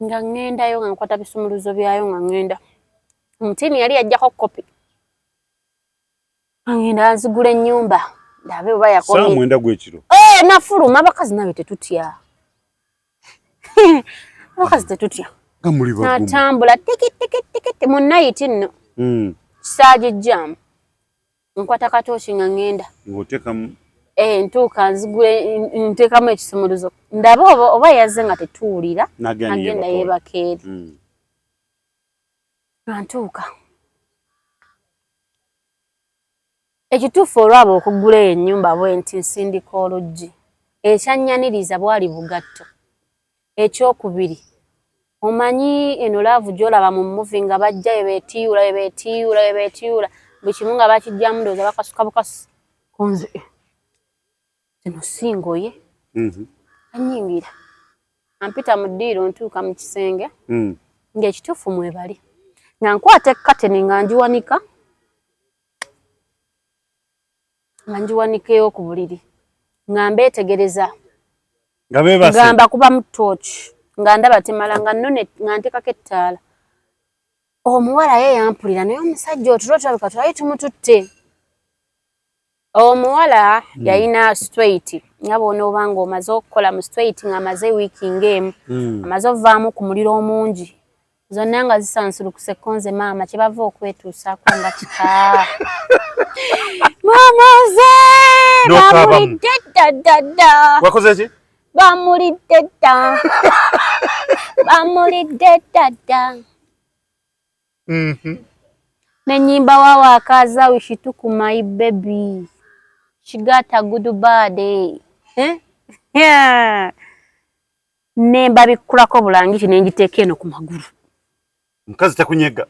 nga ngendayo nga nkwata bisumuluzo byayo nga ngenda mutini yali ajjako kopi ngenda nzigula ennyumba ndabe oba yakomye saa mwenda gw'ekiro nafuluma abakazi nabe tetutya abakazi tetutya nga muli bagumu natambula tikiti mu night nno kisaaji jam nkwata katooshi nga ngenda ng'oteekamu ntuuka nzigule nteekamu ekisumuluzo ndaba oba yazze nga tetuwulira agenda yeebaka eri ntuuka ekituufu olwaba okugula ennyumba bwenti nsindika oluggi ekyanyaniriza bwali bugatto ekyokubiri omanyi eno laavu gy'olaba mu muvi nga bajja bebeetiyula buli kimu nga bakijjamu ndowooza bakasuka bukasi konze zino singoye anyingira ampita mu ddiiro ntuuka mu kisenge ng'ekituufu mwebali nga nkwata ekkateni nga ngiwanika ey'oku buliri nga mbeetegereza nga beebase nga mbakuba mu tooki nga ndaba temala nga nnone nga nteekako ettaala omuwala ye yampulira naye omusajja otulo tulabika twali tumututte omuwala yalina straight nga bw'onooba ng'omaze okukola mu straight ng'amaze wiiki ng'emu amaze ovaamu ku muliro omungi zonna nga zisansulukuse konze maama kye bava okwetuusaako nga kika maama ze bamulidde ddadda wakoze ki bamulidde ddadda nenyimba wawa akaza wishituku my baby she got a good body nemba bikulako bulangiti nenjiteeka eno ku magulu mukazi takunyega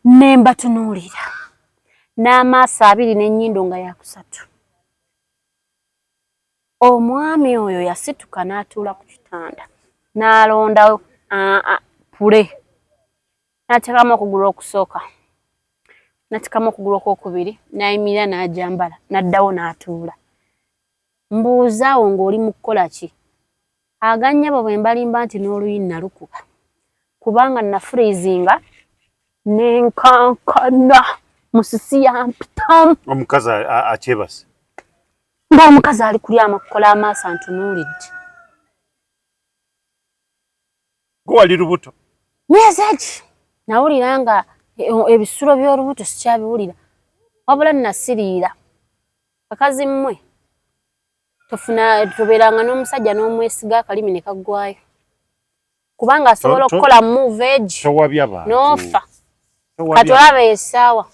nemba tunuulira n'amaaso abiri n'ennyindo nga yakusatu omwami oyo yasituka n'atuula ku kitanda n'alonda pule n'ateekamu okugulu okusooka n'ateekamu okugulu okwokubiri n'ayimirira n'ajambala n'addawo n'atuula mbuuzaawo ng'oli mu kukola ki agannyabo bwe mbalimba nti n'oluyi nalukuba kubanga nafuriizinga nenkankana musisi yampitamu omukazi akyebase ng'omukazi ali kuli amakukola amaaso antunuulidde gwe wali lubuto myezi eki nawulira nga ebisulo by'olubuto sikyabiwulira wabula nasiriira bakazi mmwe tobeeranga n'omusajja n'omwesiga akalimi ne kaggwayo kubanga asobola okukola move egi n'ofa kati olaba essaawa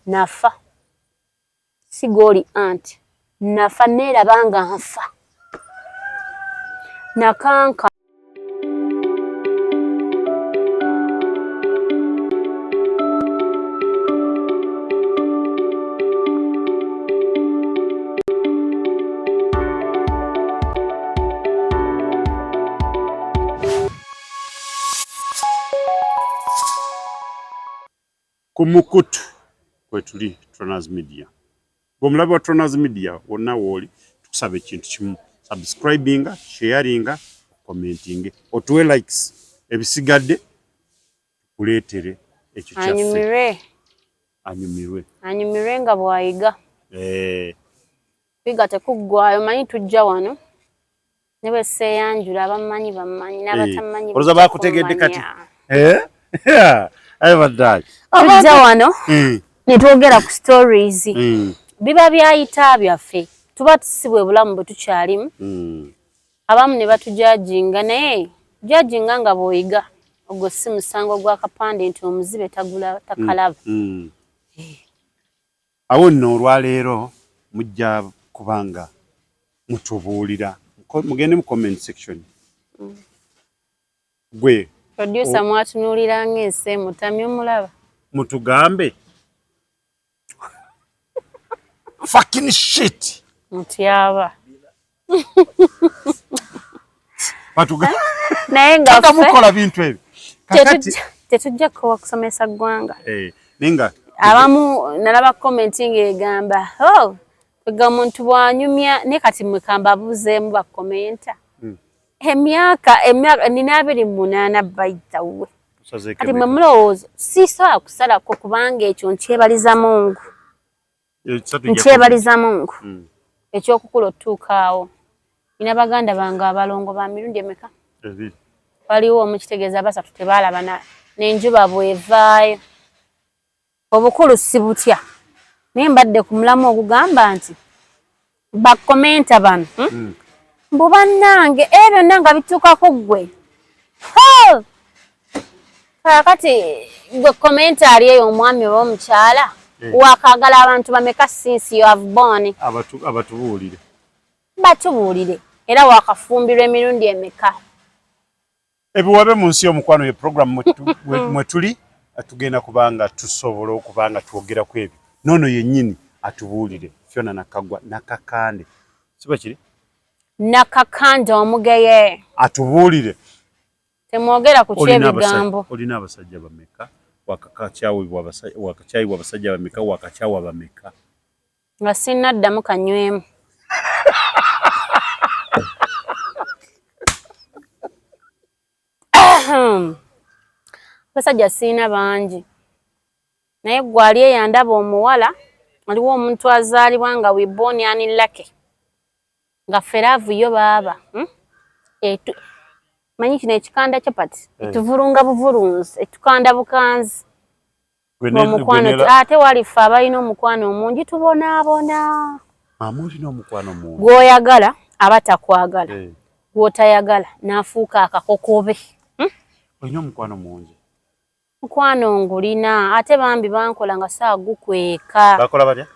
nafa si gooli anti nafa neeraba nga nfa nakanka kumukutu kwetuli Tronaz Media gomulabi wa Tronaz Media wonna wooli tukusaba ekintu kimu subscribinga sharinga commentinga otuwe likes ebisigadde kuleetere ekyo kyaffe anyumirwe nga bwayiga kwiga tekuggwayo manyi tujja wano ne bwe seeyanjula abamanyi bamanyi n'abatamanyi oloza bakutegedde kati ayabaddaali tujja wano ne twogera ku stories biba byayita byaffe tuba tusibwe bulamu bwe tukyalimu abamu ne batujajinga naye jajinga nga bw'oyiga ogwo si musango gwa kapande nti omuzibe takalaba awo nno olwaleero mujja kubanga mutubuulira mugende mu comment section gwe producer mwatunuulira ng'ense mutamye omulaba mutugambe fucking shit mutyaba batugambe naye nga mukola bintu ebyo tetujja kukowa kusomesa ggwanga nenga abamu nalaba commenting egamba kwega omuntu bwanyumya ne kati mwekamba abuuzeemu bakomenta emyaka nina 28 baitawe kati mwe mulowooza sisobola kusalako kubanga ekyo nkyebaliza Mungu ekyokukula otuukaawo. Nina baganda bange abalongo ba mirundi emeka waliwo omukitegeeza basatu tebaalabana n'enjuba bwevaayo. Obukulu si butya naye mbadde ku mulamu ogugamba nti bakomenta bano mbu bannange byonna nga bituukako ggwe. Kaakati gwe komentaali eyo omwami oba omukyala waakaagala abantu bameka since you have born batubuulire era waakafumbirwa emirundi emeka. Ebiwabe mu nsi y'omukwano ye program mwe tuli atugenda kubanga tusobola okubanga twogera ku ebyo nono yennyini atubuulire Fiona Nakagwa Nakakande siba kiri Nakakande omugeye atubuulire temwogera ku kyebigambo. Olina abasajja bameka wakakyayibwa abasajja bameka wakakyawa bameka nga sinnaddamu kanywemu. Basajja siina bangi naye gwali eyandaba omuwala waliwo omuntu azaalibwa nga we born unlucky nga feravu yo baaba manyi kino ekikanda kyapati etuvulunga buvulunzi etukanda bukanzi omukwano ate walife abalina omukwano omungi tubonaabona. Amulina omukwano mungi gw'oyagala aba takwagala gw'otayagala n'afuuka akakokobe. Olina omukwano mungi mukwano ngulina ate bambi bankola nga saagukweka. Bakola batya?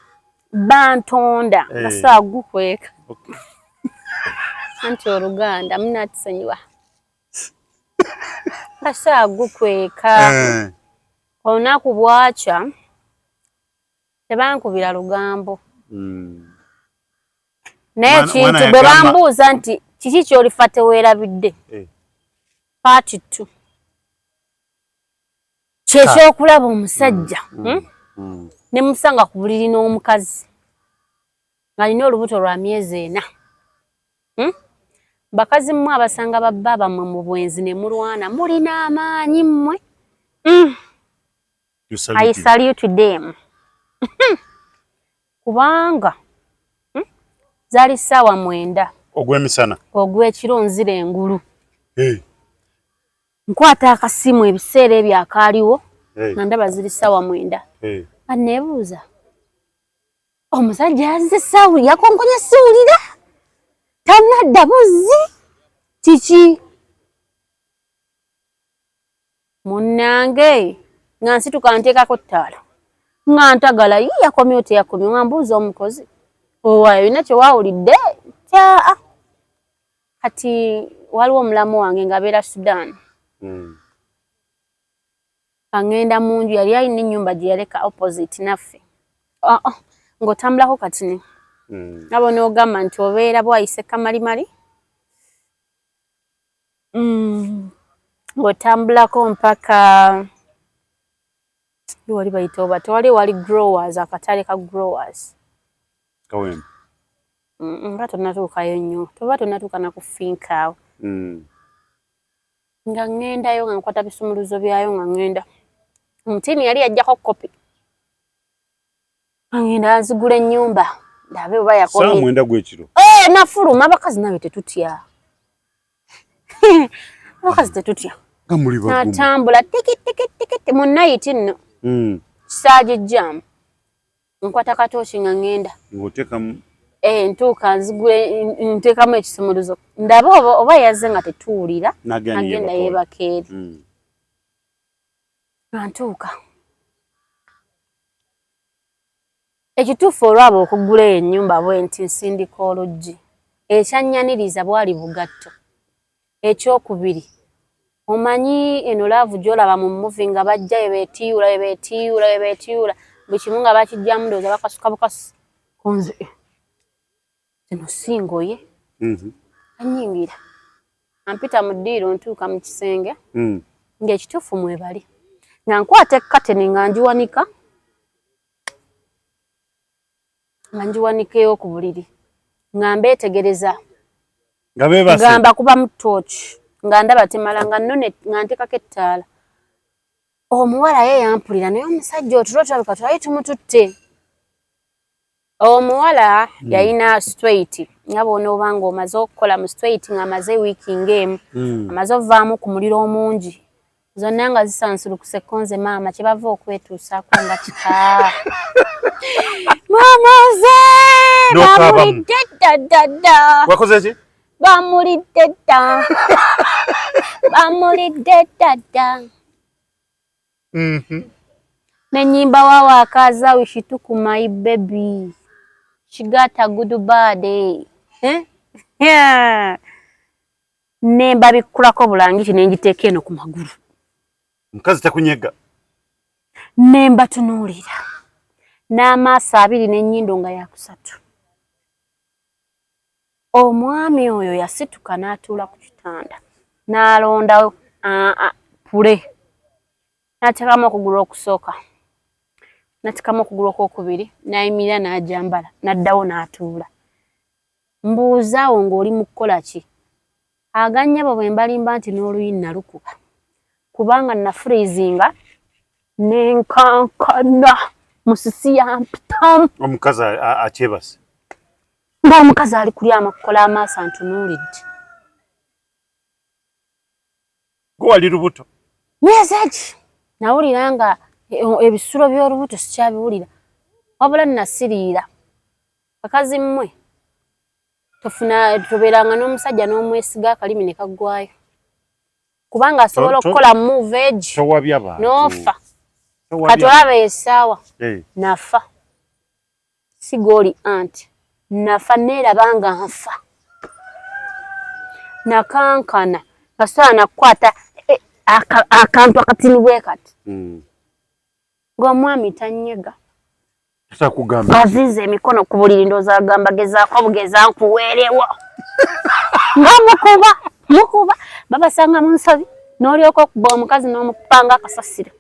Bantonda nga saagukweka. Anti Oluganda munatusonyiwa nga saagukweka. Olunaku bwakya tebankubira lugambo naye ekintu bwe bambuuza nti kiki ky'olifa teweerabidde paati 2 kyekyokulaba omusajja ne musanga ku buliri n'omukazi ng'alina olubuto lwa myezi 4. Bakazi mmwe abasanga babba bammwe mu bwenzi ne mulwana mulina amaanyi mmwe. I salute them. Kubanga zaali ssaawa 9 ogw'emisana ogw'ekiro nzira engulu. Nkwata akasimu ebiseera ebyo akaaliwo nga ndaba ziri ssaawa 9. Anneebuuza omusajja yazze ssaawa yakonkonya siwulira tannadda buzzi kiki munnange nga nsituka nteekako ttaala nga ntagala yakomye ote yakomye nga mbuuza omukozi owaayo olina kyewawulidde kyaa kati waliwo omulamu wange ng'abeera Sudan angenda mu nju yali alina ennyumba gye yaleka opposite naffe ng'otambulako katini nabo n'ogamba nti obeera bwayise kamalimali ng'otambulako mpaka wali bayita oba wali growers akatale ka growers kawempe nga tonnatuukayo nnyo toba tonnatuuka nakufinka awo nga ŋŋendayo nga nkwata bisumuluzo byayo nga ŋŋenda omutini yali yajjako kopi ŋŋenda nzigula ennyumba ndabe oba yakomye. Saa 9 gw'ekiro nafuluma abakazi nabe tetutya abakazi tetutya nga muli bagumu natambula tikiti mu nayiti nno kisaagijjamu nkwata katooki nga ŋŋenda ng'oteekamu ntuuka nzigule nteekamu ekisumuluzo ndabe oba yazze nga tetuwulira agenda yeebaka eri ntuuka ekituufu olwaba okugula eyo ennyumba bwe nti nsindika oluggi ekyanyaniriza bwali bugatto ekyokubiri omanyi eno laavu gy'olaba mu muvi nga bajja bebeetiyula buli kimu nga bakijjamu ndowooza bakasuka bukasi konze zino singoye anyingira ampita mu ddiiro ntuuka mu kisenge ng'ekituufu mwebali nga nkwata ekkateni nga ngiwanika ey'oku buliri nga mbeetegereza Gamba kuba mu torch nga ndaba temala nga none nga ntekako ettaala. Omuwala ye yampulira naye omusajja otulo tulabika twali tumututte. Omuwala yalina straight nga bw'onooba ng'omaze okukola mu straight ng'amaze wiiki ng'emu amaze ovaamu ku muliro omungi zonna nga zisansulukuse konze maama kye bava okwetuusaako nga kika. Maamaze bamulidde ddadda. Wakoze ki? Bamulidde dda. Bamulidde ddadda. Nenyimba wawa akaza wishitu my baby. She got a good body. Yeah. Nemba bikulako bulangiti nenjiteeka eno ku magulu. Mukazi takunyega. Nemba tunuulira. N'amaaso abiri n'ennyindo nga yakusatu. Omwami oyo yasituka n'atuula ku kitanda. N'alonda pule. N'ateekamu okugulu okusooka. N'ateekamu okugulu okwokubiri. N'ayimirira n'ajambala. N'addawo n'atuula. Mbuuzaawo ng'oli mu kukola ki? Agannyabo bwe mbalimba nti n'oluyi nalukuba. Kubanga nafurizinga n'enkankana musisi yampitamu. Omukazi akyebase. Ng'omukazi ali kulyama kukola amaaso antunuulidde. Gwe wali lubuto? Myezi nawulira nga ebisulo by'olubuto sikyabiwulira. Wabula nasiriira. Bakazi mmwe tobeeranga n'omusajja n'omwesiga akalimi ne kaggwayo. Kubanga asobola okukola move egi n'ofa. Katolaba essaawa nafa. Si gooli anti. Nafa neeraba nga nfa. Nakankana. Kasobola nakukwata akantu akatini bwe kati. Ng'omwami tannyega. Azize emikono ku buliri ndowooza agamba gezaako bugeza nkuweerewo. Nga mukuba. Babasanga mu nsobi. N'olyoka okuba omukazi n'omupanga akasasiro.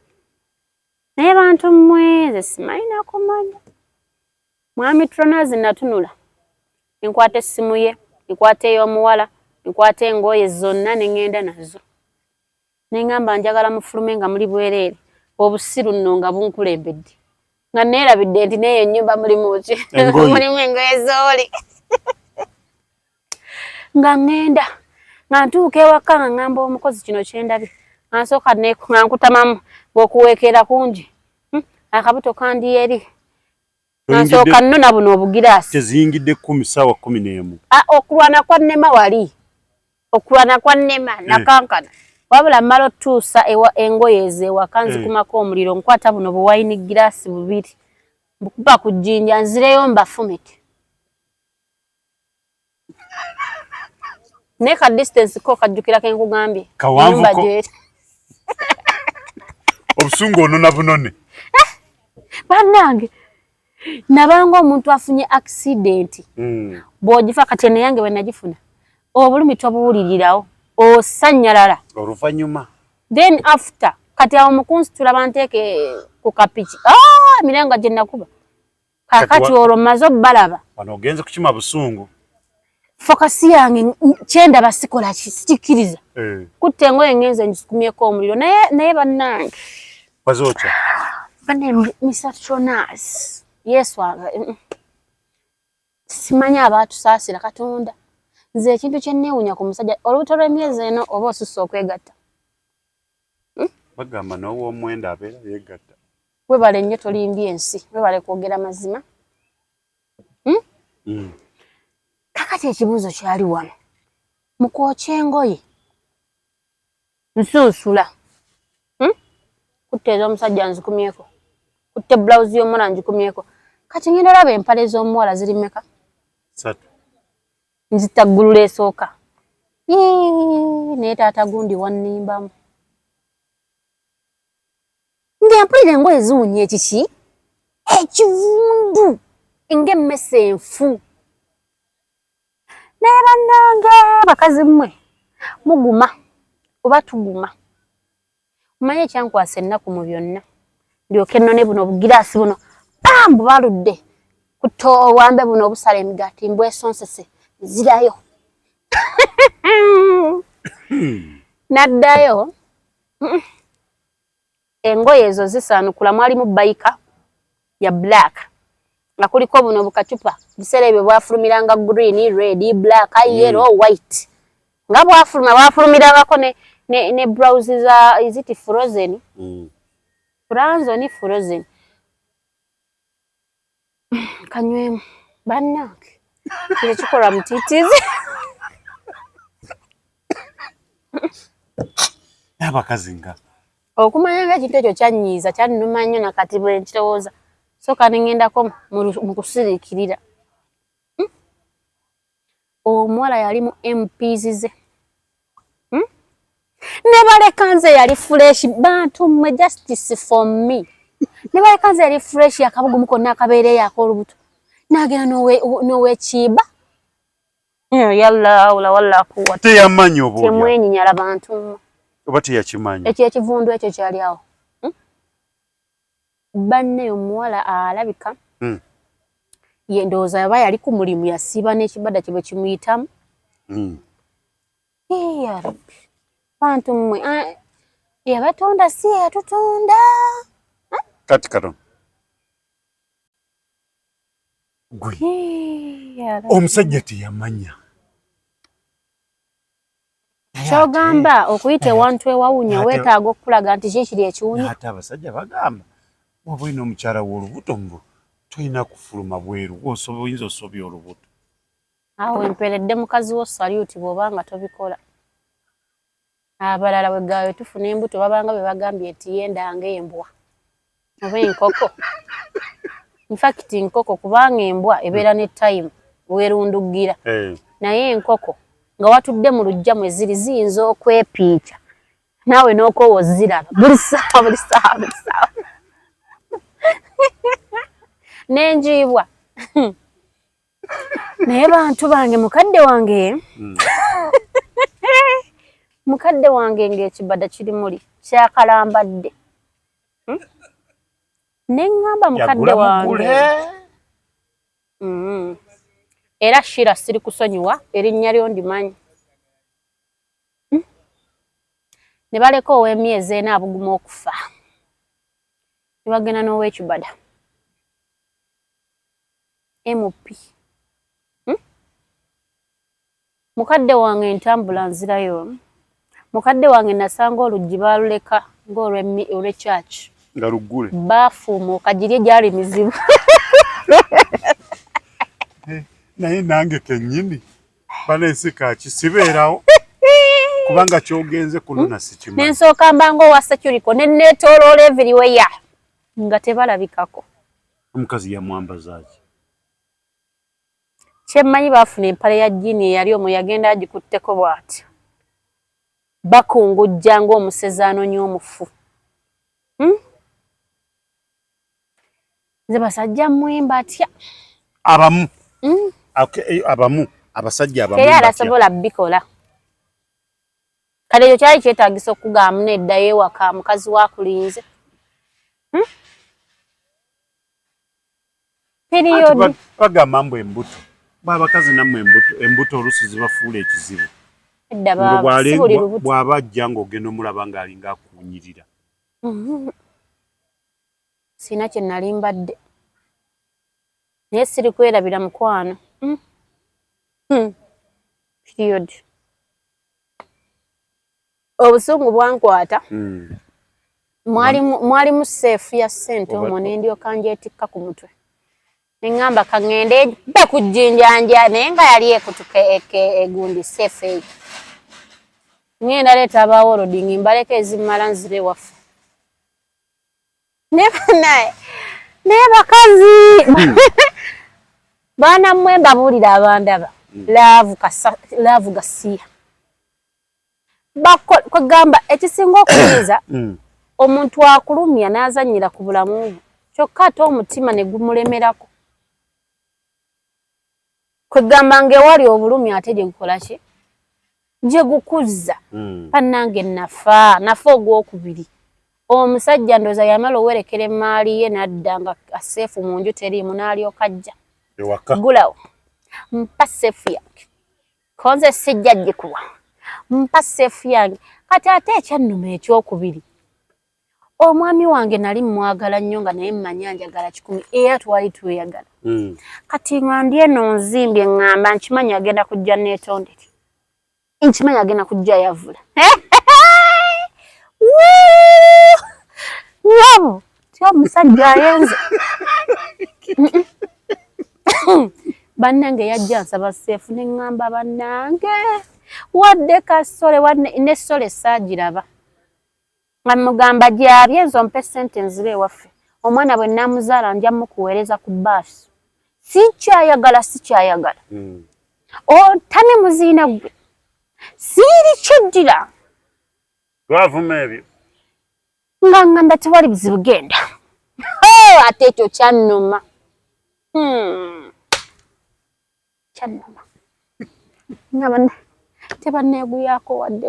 Naye bantu mmwe simalina kumanya. Mwami Tronazi natunula. Nkwata essimu ye, nkwata ey'omuwala, nkwata engoye zonna ne ngenda nazo. Ne ngamba njagala mufulume nga muli bwereere. Obusiru nno nga bunkulembedde. Nga neerabidde nti n'eyo ennyumba mulimu ki? Mulimu engoye zooli. Nga ngenda. Nga ntuuka ewaka nga ngamba omukozi kino kyendabye. Nga nsooka nga nkutamamu ng'okuweekera kungi. Akabuto kandi eri. Nga nsooka nnona buno obugiraasi. Teziyingidde 10 ssaawa 11. Okulwana kwa nnema wali. Okulwana kwa nnema nakankana. Wabula mmala otuusa engoye ezo ewaka nzikumako omuliro nkwata buno buwayini giraasi bubiri. Mbukuba ku jjinja nzireyo mbafumite. Ne ka distance ko kajjukira ke nkugambye. Kawanvu ko. Obusungu onona bunone. Bannange. Nabanga omuntu afunye accident. Bw'ogifa kati ne yange we nagifuna. Obulumi tobuwulirirawo. Osanyalala. Oluvannyuma. Then after kati awo mukunsi tulaba nteeke ku kapiki. Miranga gye nakuba. Kakati olwo mmaze obbalaba. Wano ogenze kukima busungu. Fokasi yange kyenda basikola kisikiriza. Kutte engoye ngenze njisukumyeko omuliro naye bannange. Wazocha. Bane Mr. Tronas. Yesu simanya abaatusaasira Katonda. Nze ekintu kye nneewuunya ku musajja olubuto lw'emyezi eno oba osusse okwegatta. Bagamba n'ow'omwenda abeera yeegatta. Webale nnyo tolimbye ensi. Webale kwogera mazima. Kakati ekibuuzo kyali wano. Mu kwokya engoye. Nsunsula. Kutte ez'omusajja nzikumyeko. Kutte blouse y'omuwala nzikumyeko. Kati ngenda olaba empale z'omuwala ziri mmeka? 3. Nzitaggulula esooka. Naye taata gundi wannimbamu. Ng'empulira engoye ziwunya ekiki? Ekivundu. Ng'emmese enfu. Naye bannange bakazi mmwe muguma oba tuguma. Mumanye ekyankwasa ennaku mu byonna. Ndyoke nnone buno obugiraasi buno. Bambu baludde. Kutta owambe buno obusala emigaati mbwesonsese. Zirayo. Naddayo engoye ezo zisaanukula mwalimu bayika ya black nga kuliko buno bukacupa biseera ebyo bwafulumiranga green, red, black, yellow, white nga bwafulumirangako ne blouse za iziti frozen franzo frozen kanywemu bannange kile kikola mutiitizi abakazi nga okumanya nga kintu ekyo kyanyiiza kyannuma nnyo nakati bwe nkirowooza soka nengendako mu kusirikirira omuwala yali mu MPs ze ne baleka nze yali fresh bantu mmwe justice for me ne baleka nze yali fresh akabugumu konna akabeereyo ak'olubuto n'agenda n'owekiiba yalla wala kuwa teyamanyi obuulya temwenyinyala bantu mmwe oba teyakimanyi ekyo ekivundu ekyo kyali awo banne omuwala alabika ye ndowooza yaba yali ku mulimu yasiiba n'ekibada kye bwe kimuyitamu ya rabbi bantu mmwe yabatonda si yatutonda kati katon gwe omusajja teyamanya kyogamba okuyita ewantu ewawunya weetaaga okulaga nti kikiri ekiwunya ate abasajja bagamba waba olina omukyala w'olubuto mbu tolina kufuluma bweru oyinza osobya olubuto awo emperedde mukazi wo saluti bw'obanga tobikola abalala bwegawe tufuna embuto babanga be bagambye nti yendanga embwa oba enkoko infact nkoko kubanga embwa ebeera ne time weerundugira naye enkoko nga watudde mu lujja mwe ziri ziyinza okwepiica naawe n'okoowa oziraba buli ssaawa n'enjiibwa naye bantu bange mukadde wange ng'ekibada kiri muli kyakalambadde neŋŋamba mukadde wange era Shira siri kusonyiwa erinnya lyo ndimanyi ne baleka ow'emyezi ena abuguma okufa ne bagenda n'ow'ekibada MP mukadde wange entambula nzirayo mukadde wange nasanga oluggi baaluleka ng'olw'ekyaki nga luggule baafuumuuka giri gyali mizibu naye nange kennyini banensi kakisibeerawo kubanga kyogenze kuluna sikimanyi nensooka mbanga owa security neneetooloola everywhere nga tebalabikako omukazi yamwambazaaki kyemmanyi baafuna empale ya jjiini eyali omwe yagenda agikutteko bw'ati bakungujja ng'omusezi anoonya omufu nze basajja mwemba atya abamu abasajja abamu teri alasobola bikola kale ekyo kyali kyetaagisa okugamba neddayo ewaka mukazi waakulinze periyodi bagamba mbu embuto babakazi nammwe embuto oluusi zibafuula ekizibu bw'aba ajja ng'ogenda omulaba ng'alinga akuunyirira sina kye nali mbadde naye siri kwerabira mukwano period obusungu bwankwata mwalimu seefu ya ssente omwo ne ndyoka njetikka ku mutwe ne ŋŋamba kaŋŋende dda ku jjinjanja naye nga yali ekutuka egundi seefu eyo ŋŋenda leeta abaawo olodingi mbaleka ezimala nzire waffe naye bakazi baana mmwe mbabuulira abandaba laavu gasiya kwegamba ekisinga okuyiza omuntu akulumya n'azannyira ku bulamu bwo kyokka ate omutima ne gumulemerako kwegamba ng'ewali obulumi ate gye gukola ki gye gukuzza pannange nafa ogwokubiri omusajja ndooza yamala owerekera emaali ye n'adda nga aseefu mu nju teriimu n'alyoka ajja gulawo mpa seefu yange konze sijja gikuwa mpa seefu yange kati ate ekyannuma ekyokubiri omwami wange nali mwagala nnyo nga naye mmanyi anjagala 100 era twali tweyagala kati nga ndi eno nzimbye ngamba nkimanyi agenda kujja neetondere nkimanyi agenda kujja yavula wabo tyo musajja ayenze bannange yajja nsaba seefu ne ngamba bannange wadde kasole wadde ne sole saagiraba nga mugamba gyabye nzo mpe ssente nzire ewaffe omwana bwe namuzaala nja mukuweereza ku baasi sikyayagala otame muziina gwe siiri kyeddira lwavuma ebyo nga ngamba tewali buzibu genda ate ekyo kyannuma kyannuma nga tebanneeguyaako wadde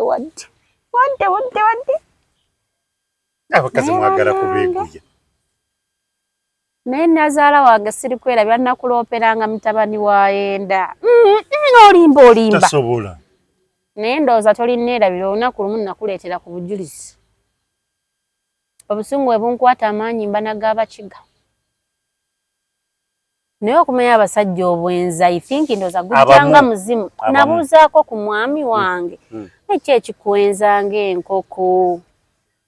abakazi mwagala kubeeguya naye nazaala wange siri kwerabya nakulooperanga mutabani wa yenda olimba tasobola naye ndowooza tolinneerabira olunaku lumu nakuleetera ku bujulizi obusungu bwe bunkwata amaanyi mba nagaabakiga naye okumanya abasajja obwenzi I think ndowooza gujjanga muzimu nabuuzaako ku mwami wange ekyo ekikwenza ng'enkoko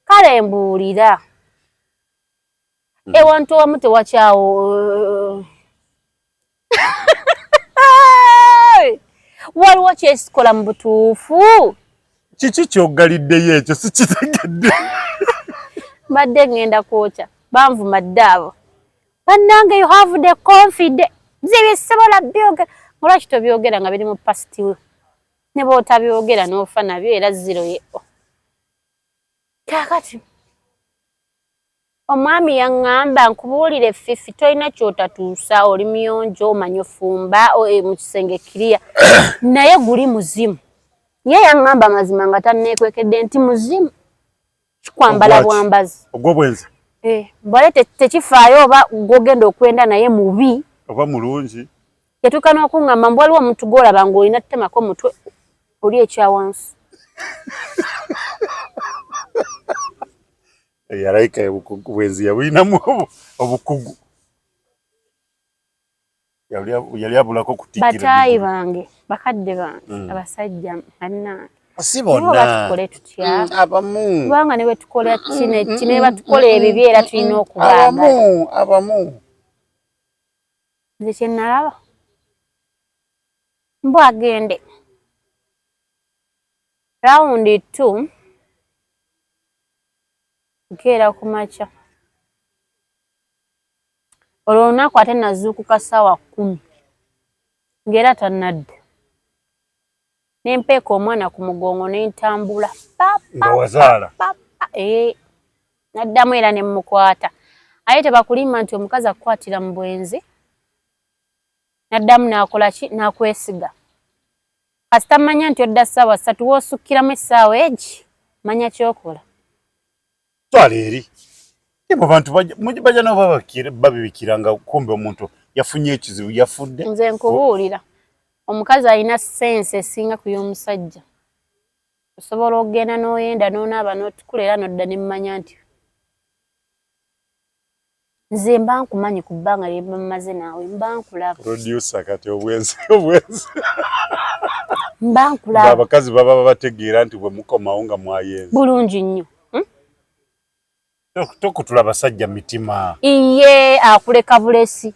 kale mbuulira ewantu wamu tewakyawo waliwo kyesikola mu butuufu kiki kyoggaliddeyo ekyo sikitegedde badde ngenda kwokya banvuma ddaabo bannange you have the confidence zebyesobola byogera olwaki tobyogera nga biri mu pasiti we ne bootabyogera n'ofa nabyo era zero ye kakati omwami yaŋŋamba nkubuulire Fifi tolina kyotatuusa oli muyonjo omanyi ofumba mu kisenge kiriya naye guli muzimu ye yaŋŋamba mazima nga tanneekwekedde nti muzimu kikwambala bwambazi ogw'obwenzi bwale tekifaayo oba gwogenda okwenda naye mubi oba mulungi yatuuka n'okuŋŋamba mbu waliwo omuntu gw'olaba ng'olina tutemako omutwe oli ekyawansi yalayika bwenzi yabulinamu obukugu yali abulako kutikira bataayi bange bakadde bange abasajja bannange si bonna tukole tutya abamu kubanga ne bwe tukola kine batukola ebibi era tulina okubaagala abamu nze kye nalaba mbu agende rawundi 2 nkeera ku makya olwo olunaku ate nazuukuka ssaawa 10 ng'era tannadda nempeeka omwana ku mugongo nentambula nga wazaala naddamu era nemukwata aye tebakulimba nti omukazi akukwatira mu bwenzi naddamu nakola ki nakwesiga kasita manya nti odda ssaawa 3 woosukkiramu essaawa egi manya kyokola twala eri ebo bantu bajja nabo babibikira nga kumbe omuntu yafunye ekizibu yafudde nze nkubuulira omukazi alina sense esinga ku y'omusajja osobola okugenda n'oyenda n'onaaba n'otukula era n'odda ne mmanya nti nze mba nkumanyi ku bbanga lye mmaze naawe mba nkulaba producer kati obwenzi mba nkulaba abakazi baba babategeera nti bwe mukomawo nga mwayenze bulungi nnyo tokutula abasajja mitima iye akuleka bulesi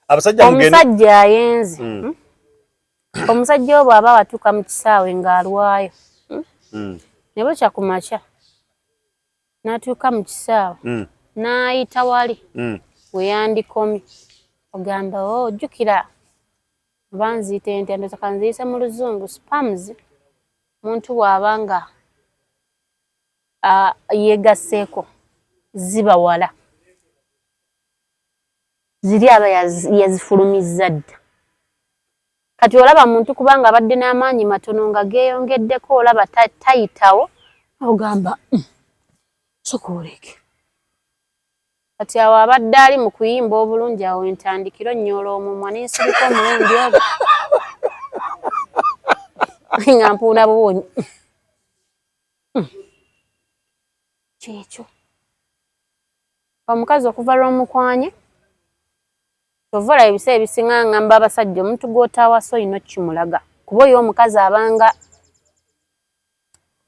abasajja omusajja ayenze omusajja obwo aba watuuka mu kisaawe ng'alwayo ne bukya ku makya n'atuuka mu kisaawe n'ayita wali we yandikomye ogamba ojjukira oba nziyita ntya ndoza kanziyise mu luzungu spams muntu bw'aba nga yegasseeko ziba wala ziri aba yazifulumizza dda kati olaba muntu kubanga abadde n'amaanyi matono nga geeyongeddeko olaba tayitawo ogamba sokooleke kati awo abadde ali mu kuyimba obulungi awo entandikiro nnyola omumwa n'ensirika omulundi ogwo nga mpuuna buwonyi. Kyekyo. Omukazi okuva lw'omukwanye, tovola ebiseera ebisinga ngamba abasajja omuntu gw'otaawasa olina okimulaga. Kuba oyo omukazi abanga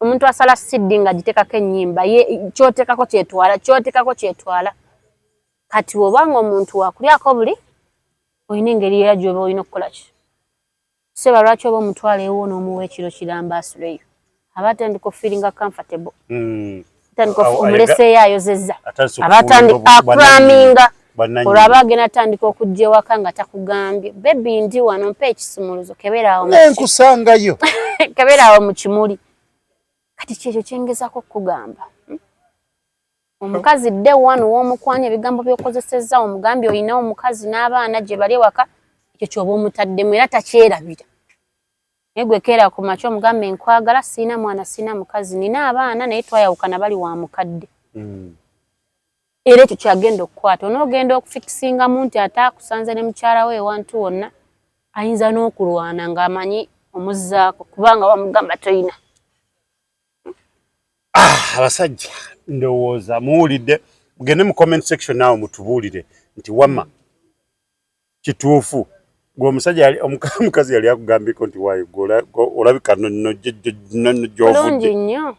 omuntu asala siddi nga giteekako ennyimba, kyoteekako kyetwala. Kati obanga omuntu wakulyako buli, olina engeri era gy'oba olina okukola ki. Seba lwaki oba omutwala ewo n'omuwa ekiro kiramba asuleyo. Aba atandika okufiiringa comfortable. Atandika omuleseeyo ayozezza. Aba atandika akuraminga. Olaba agenda atandika okujja ewaka nga takugambye. Bebi ndi wano mpa ekisumuluzo keberaawo. Nkusangayo. Keberaawo mu kimuli. Kati kyekyo kyengezako okugamba. Omukazi dde wano w'omukwanya ebigambo by'okozesezza omugambye olina omukazi n'abaana gye bali ewaka, ekyo ky'oba omutaddemu era takyerabira. Naye gwe keera ku makya omugambe nkwagala, siina mwana, siina mukazi, nina abaana naye twayawukana bali wa mukadde. Era ekyo kyagenda okukwata. Onoogenda okufikisingamu nti ate akusanze ne mukyala we ewantu wonna, ayinza n'okulwana ng'amanyi omuzzaako kubanga wamugamba toyina. Abasajja ndowooza muwulidde, mugende mu comment section naawe mutubuulire nti wamma kituufu gwe omusajja omukazi yali akugambiko nti waayo olabika nno gy'ovudde. Bulungi nnyo.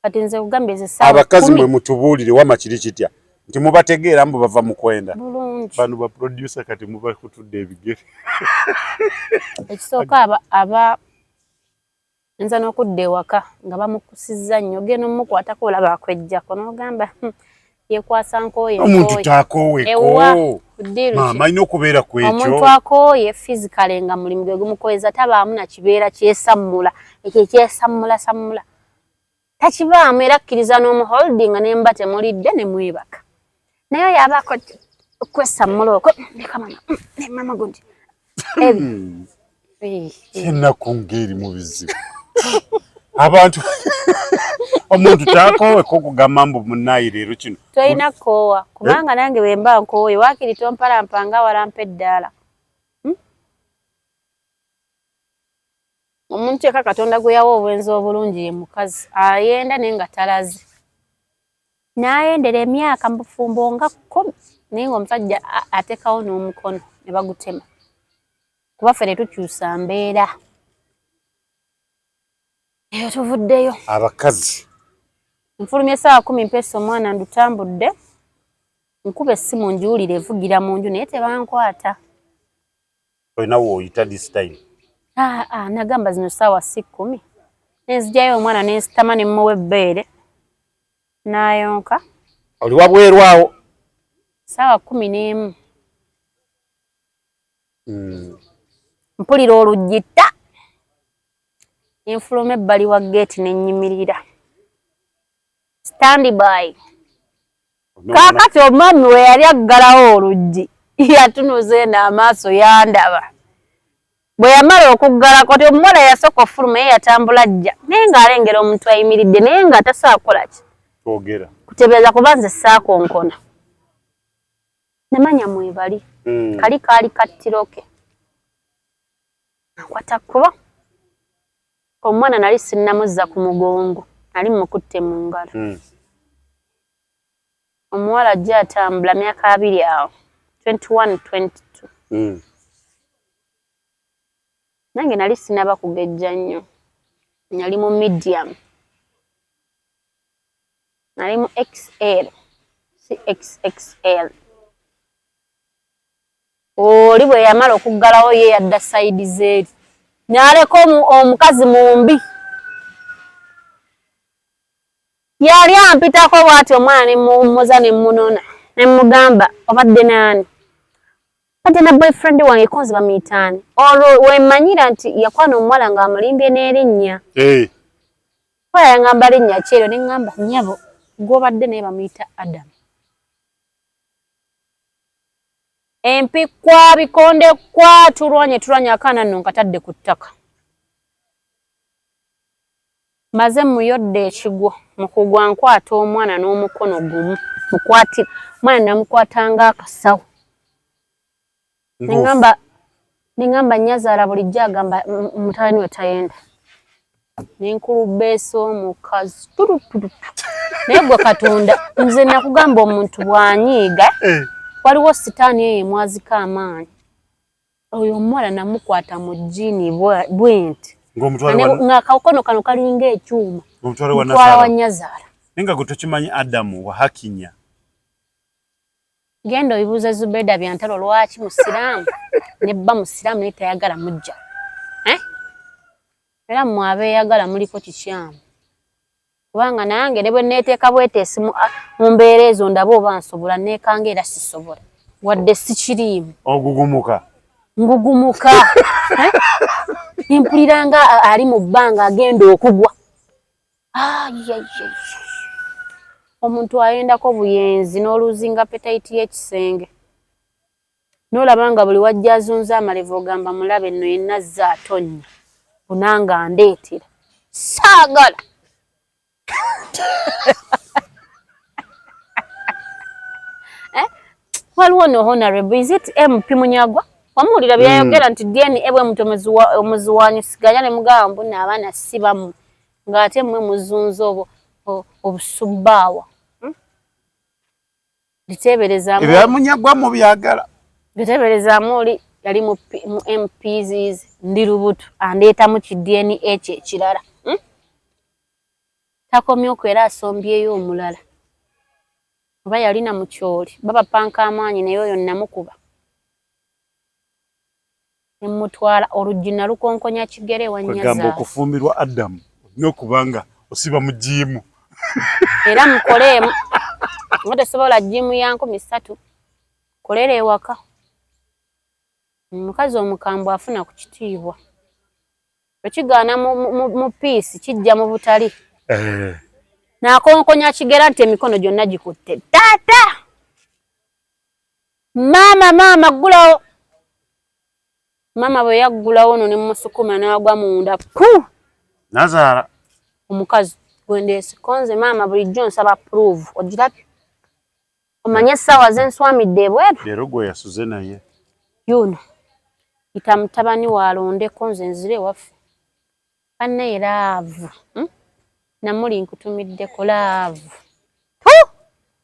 Kati nze kugambye ze ssaawa 10. Abakazi mwe mutubuulire wamma kiri kitya nti mubategeera mbu bava mu kwenda. Bulungi. Bano ba producer kati muba kutudde ebigere. Ekisooka nza n'okudda ewaka nga bamukusizza nnyo genda omukwatako olaba akwejjako n'ogamba yeekwasa nkooye. Omuntu taakooweeko. Maama alina okubeera ku ekyo. Omuntu akooye physically nga mulimu gwe gumukoyeza tabaamu na kibeera kyesammula. Ekyo ekyesammula. Takibaamu era akkiriza n'omuholdinga ne mba temulidde ne mwebaka. Naye oyo abaako okwesammula okwo leka mama ne mama gundi. Ennaku ng'eri mu bizibu. Abantu omuntu taakooweeko okugamba mbu munnayi leero kino. Toyina koowa kubanga nange bwe mba nkooye waakiri tompalampanga walampa eddaala. Omuntu eka Katonda gwe yawa obwenzi obulungi ye mukazi ayenda naye nga talaze. N'ayendera emyaka mu bufumbo nga 10 naye ng'omusajja ateekawo n'omukono ne bagutema. Kuba ffe ne tukyusa mbeera. Eyo tuvuddeyo. Abakazi. Nfulumya essaawa 10 mpesa omwana ndutambudde. Nkuba essimu ngiwulire evugira mu nju naye tebankwata. Olina w'oyita this time. Nagamba zino ssaawa 10. Nenzigyayo omwana nensitama ne mmuwa ebbeere. N'ayonka. Oli wabweru awo? Ssaawa 11. Mpulira oluggi ta. Enfuluma ebbali wa geeti n'ennyimirira. Stand by. Kaakati omwami we yali aggalawo oluggi yatunuza eno amaaso yandaba. Bwe yamala okuggalako ti omuwala yasooka ofuluma ye yatambula ajja naye ng'alengera omuntu ayimiridde naye nga tasaakola ki. Twogera. Kutebeeza kuba nze saakonkona. Namanya mwebali. Kali kaali kattiroke. Nkwata kuba omwana nali sinnamuzza ku mugongo nali mukutte mu ngalo. Omuwala ajja atambula myaka 2 awo 21-22. Nange nali sinaba kugejja nnyo. Nali mu medium. Nali mu XL. Si XXL. Oli bwe yamala okuggalawo ye yadda sayidi zeeri. N'aleka omukazi mumbi. Yali ampitako bw'ati omwana ne mumuza ne munona. Ne mugamba obadde naani? Badde na boyfriend wange konzi bamuyitaani. Olwo wemmanyira nti yakwana omuwala ng'amulimbye n'erinnya. Oya yangamba linnya kyero ne ngamba nnyabo gw'obadde naye bamuyita Adam. Empikwa bikonde kwa tulwanye akaana nno nkatadde ku ttaka. Maze muyodde ekigwo mu kugwa nkwata omwana n'omukono gumu mukwatira. Omwana namukwatanga akasawo. Ngamba ningamba Nyazaala bulijjo agamba mutabani we tayenda. Nenkulu beso mukazi naye gwe Katonda nze nakugamba omuntu bwanyiiga waliwo sitaani eyo mwazika amaanyi oyo omuwala namukwata mu jjiini bwenti nga kakono kano kalinga ekyuma omutwala wa Nyazaala nenga gwe tokimanyi Adamu wa Hakinya genda obibuuza Zubeda Byantalo lwaki musiraamu nebba musiraamu naye tayagala mujja era mmwe abeeyagala muliko kikyamu kubanga nange ne bwe neeteeka bweteesi mu mbeera ezo ndaba oba nsobola neekanga era sisobola wadde sikiriimu ogugumuka ngugumuka impulira nga ali mu bbanga agenda okugwa omuntu ayendako buyenzi n'oluzinga petayiti y'ekisenge n'olaba nga buli wajja azunza amalevu ogamba mulabe nno yenna azze atonnya bunanga andeetera saagala waliwo no honorable is it MP Munyagwa wamuwulira byayogera nti DNA ebwe muntu omuziwanyusiganya ne mugamba mbuna abaana sibamu ng'ate mmwe muzunza obusubbaawa liteeberezaamu ebya Munyagwa mu byagala liteeberezaamu oli yali mu MPs ndi lubuto andeetamu ki DNA ekyo ekirala takomyeko era asombyeyo omulala oba yalina mu kyoli babapanka amaanyi naye oyo namukuba nemutwala oluggi nalukonkonya kigere wa Nyazaala kwegamba okufumbirwa Adamu n'okubanga osiba mu jjiimu era mukoleemu nga tesobola jjiimu ya 3 kolera ewaka omukazi omukambwe afuna ku kitiibwa ekigaana mu piisi kijja mu butali nakonkonya kigera nti emikono gyonna gikutte taata maama ggulawo maama bwe yaggulawo no ne musukuma n'agwa munda Nazaala omukazi gwendeesi konze maama bulijjo nsaba prove ogirabye omanye essaawa zenswamidde ebweru leero gwe yasuze naye yuno ita mutabani waalondeko nze nzire waffe banne laavu namuli nkutumiddeko laavu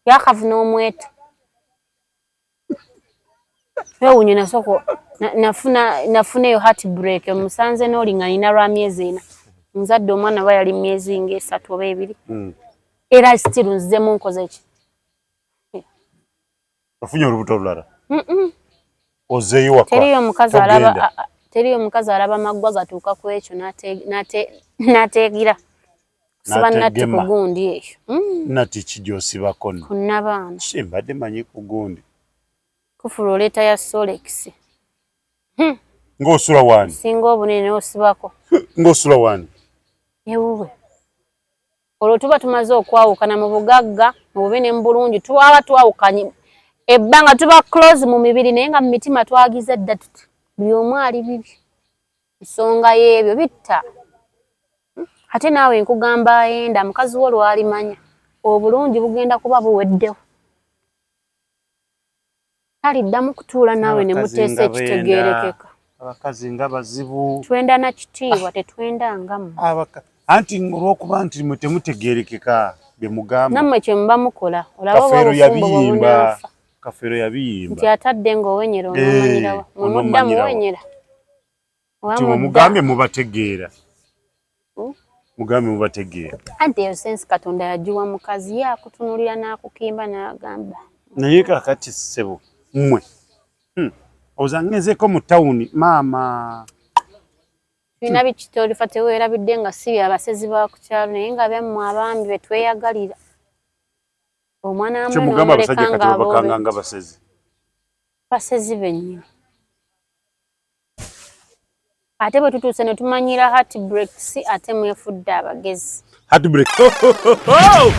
yakavuna omweta wewunye nasoko nafuna eyo heart break musanze n'olinga nina lwa myezi 4 nzadde omwana ba yali myezi nga 3 oba 2 era still nzemu nkoze ki ofunye olubuto olulala ozeeyo waka teriyo omukazi alaba maggwa gatuuka ku ekyo n'ateegira siba natti ku gundi eyo natti kijosibako nno kunnabaana mbadde manyi ku gundi kufula oleeta ya Solex ng'osula wani singa obunene osibako ng'osula wani ewuwe olwo tuba tumaze okwawukana mu bugagga mu bubi ne mu bulungi twaba twawukanye ebbanga tuba close mu mibiri naye nga mu mitima twagize dda tuti buli omu ali bibi ensonga y'ebyo bitta ate naawe nkugamba ayenda mukazi wo lwalimanya obulungi bugenda kuba buweddewo taliddamu kutuula naawe ne muteesa ekitegeerekeka abakazi nga bazibu twenda na kitiibwa tetwenda ngamu anti olw'okuba nti mwe temutegeerekeka bye mugamba nammwe kye muba mukola olaba obufumbo bw'obunafa Kafeero yabiyimba nti atadde ng'owenyera onomanyirawa mumudda muwenyera mugambye mubategeera mugambe mubategeera anti eyo sensi Katonda yagiwa mukazi ye akutunulira n'akukimba n'agamba naye kakati ssebo mmwe ozangezeeko mu tawuni maama tulina biki tolifa teweerabidde nga si byabasezi ba ku kyalo naye nga byammwe abaami be tweyagalira omwana wamu kyemugamba abasajja kati babakanga nga basezi basezi bennyini ate bwe tutuuse ne tumanyira heartbreak si ate mwefudde abagezi. Heartbreak.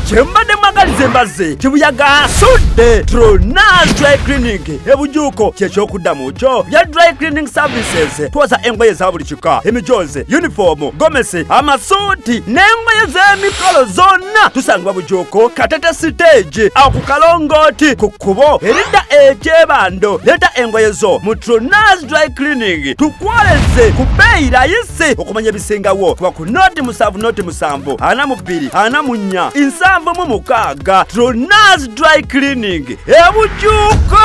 Chembade mwagalize mbaze kibuyaga asudde Tronaz Dry Cleaning ebujuko kyekyokudamu kyo bya dry cleaning services twaza engoye za buli kika emijoze uniform gomesi amasuuti n'engoye z'emikolo zonna tusangibwa bujuko Katete stage awo ku Kalongoti ku kkubo erida ekyebando leta engoye zo mu Tronaz Dry Cleaning tukwoleze ku bbeeyi rayisi okumanya ebisingawo kuba ku noti 7 ana mubiri ana munya insamvu mu mukaaga Tronaz Dry Cleaning ebujuko.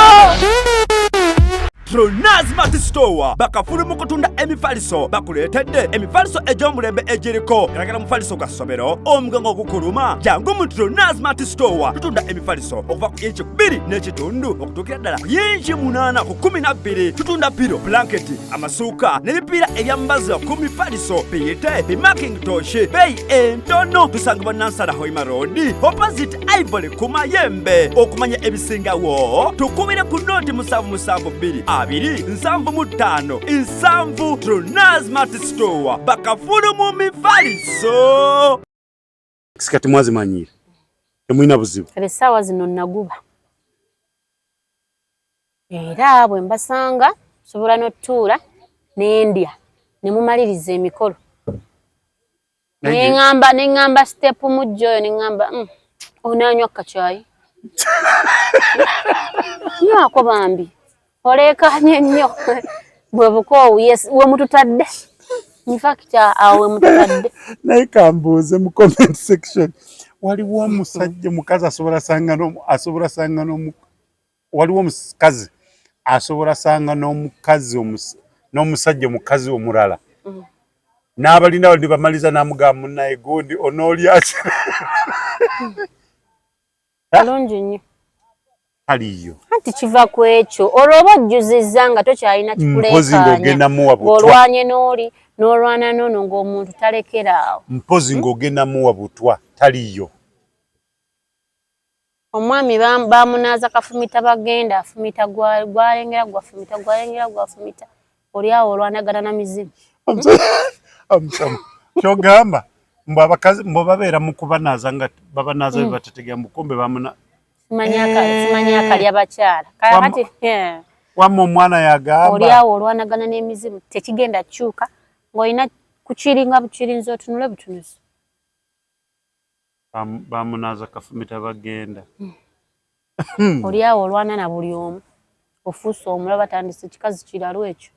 Tronaz Mart Store bakafulu mu kutunda emifaliso bakuletedde emifaliso egy'omulembe egiriko eragala mufaliso gwa ssomero omugango ogukuluma jangu mu Tronaz Mart Store tutunda emifaliso okuva ku inchi 2 n'ekitundu okutuukira ddala ku inchi 8 ku 12 tutunda piro blanketi amasuuka n'ebipiira ebyambaza ku mifaliso biyite bimakintosh beeyi entono tusangibwa Nansana Hoima Road opposite Ivory ku Mayembe okumanya ebisingawo tukubire ku noti 772 275 insamvu Tronaz Mart Store bakafulu mu mifaliso Kisikati mwazi manyire temwina buzibu essaawa zino naguba era bwe mbasanga sobola n'otuula n'endya ne mumaliriza emikolo neŋŋamba step mujjoyo neŋŋamba onaanywa kacaayi nywako bambi olekanye nnyo bwe bukoowu yes we mututadde in fact awe mututadde naye kambuuze mu comment section waliwo omusajja mukazi asobola sanga waliwo omukazi asobola sanga n'omusajja mukazi omulala n'abalinda bali bamaliza n'amugamba munnaye gundi onoolya ki alungi nnyo aliyo anti kiva ku ekyo olwoba ojjuzizza nga tokyalina kikuleekaanya ng'olwanye n'oli n'olwana n'ono ng'omuntu talekeraawo mpozi ng'ogenda muwa butwa taliyo omwami baamunaaza kafumita bagenda afumita gwalengera gwafumita oli awo olwanagana na mizimu amusama kyogamba mbu abakazi mbu babeera mu kubanaaza nga babanaaza bye batategera mukumbe bamuna simanya akalya bakyala kati wamma omwana yagamba oli awo olwanagana n'emizimu tekigenda kyuka ng'olina kukiringa bukirinzi otunule butunuzi bamunaaza kafumita bagenda oli awo olwana na buli omu ofuusa omulaba batandise kikazi kiralu ekyo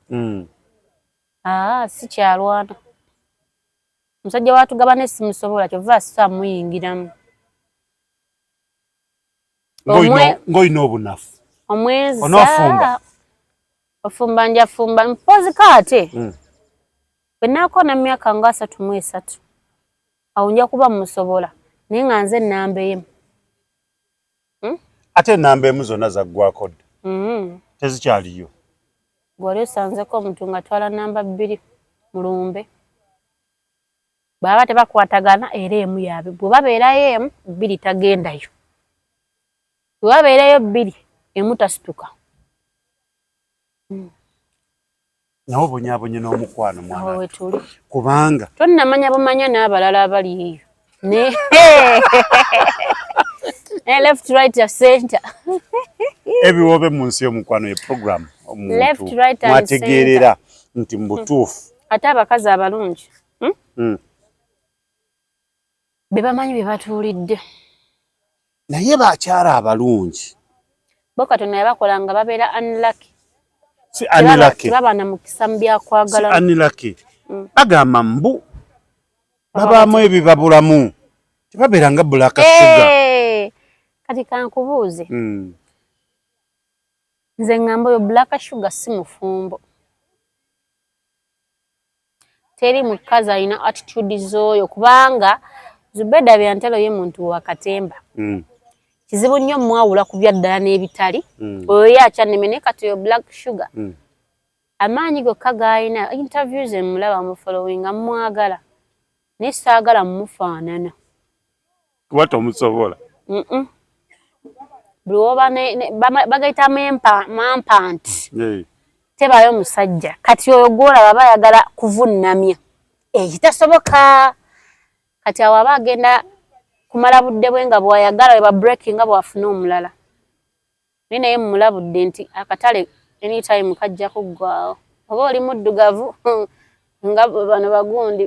si kyalwana omusajja watugaba nesimusobola kyova asisa muyingiramu ng'olina obunafu omwezi onofumba ofumba njafumba mpozi kaate bwe naakoona mu myaka nga 33 awo nja kuba musobola naye nga nze ennamba emu ate ennamba emu zonna zaggwako dda tezikyaliyo gwali osanzeko omuntu ng'atwala namba 2 mulumbe bw'aba tebakwatagana era emu yaabe bwe babeerayo emu 2 tagendayo bwe babeerayo 2 emu tasituka nawe obonyaabonye n'omukwano mwana wetuli kubanga tonnamanya bumanya n'abalala abali eyo ne left right center ebiwobe mu nsi y'omukwano ye program left right and mwategeerera nti mbutuufu ate abakazi abalungi be bamanyi bye batuulidde naye bakyala abalungi bo Katonda yabakola nga babeera unlucky si unlucky baba na mukisa mu byakwagala si unlucky bagamba mbu babaamu ebibabulamu tebabeera nga black sugar kati kankubuuze nze ngamba oyo black sugar si mufumbo teri mukazi alina attitude z'oyo kubanga Zubeda byantalo ye muntu wakatemba kizibu nnyo mwawula ku byaddala n'ebitali oyo yakyannemene kati yo black sugar amaanyi gokka g'alina interviews emulaba mu following amwagala naye saagala mmufaanana kuba tomusobola buli woba bagayita mampanti tebayo musajja kati oyo gwolaba bayagala kuvunnamya ekitasoboka kati awo aba agenda kumala budde bwe nga bwayagala we ba breaking nga bwafuna omulala naye mulabudde nti akatale anytime kajja kuggwaawo oba oli muddugavu nga bano bagundi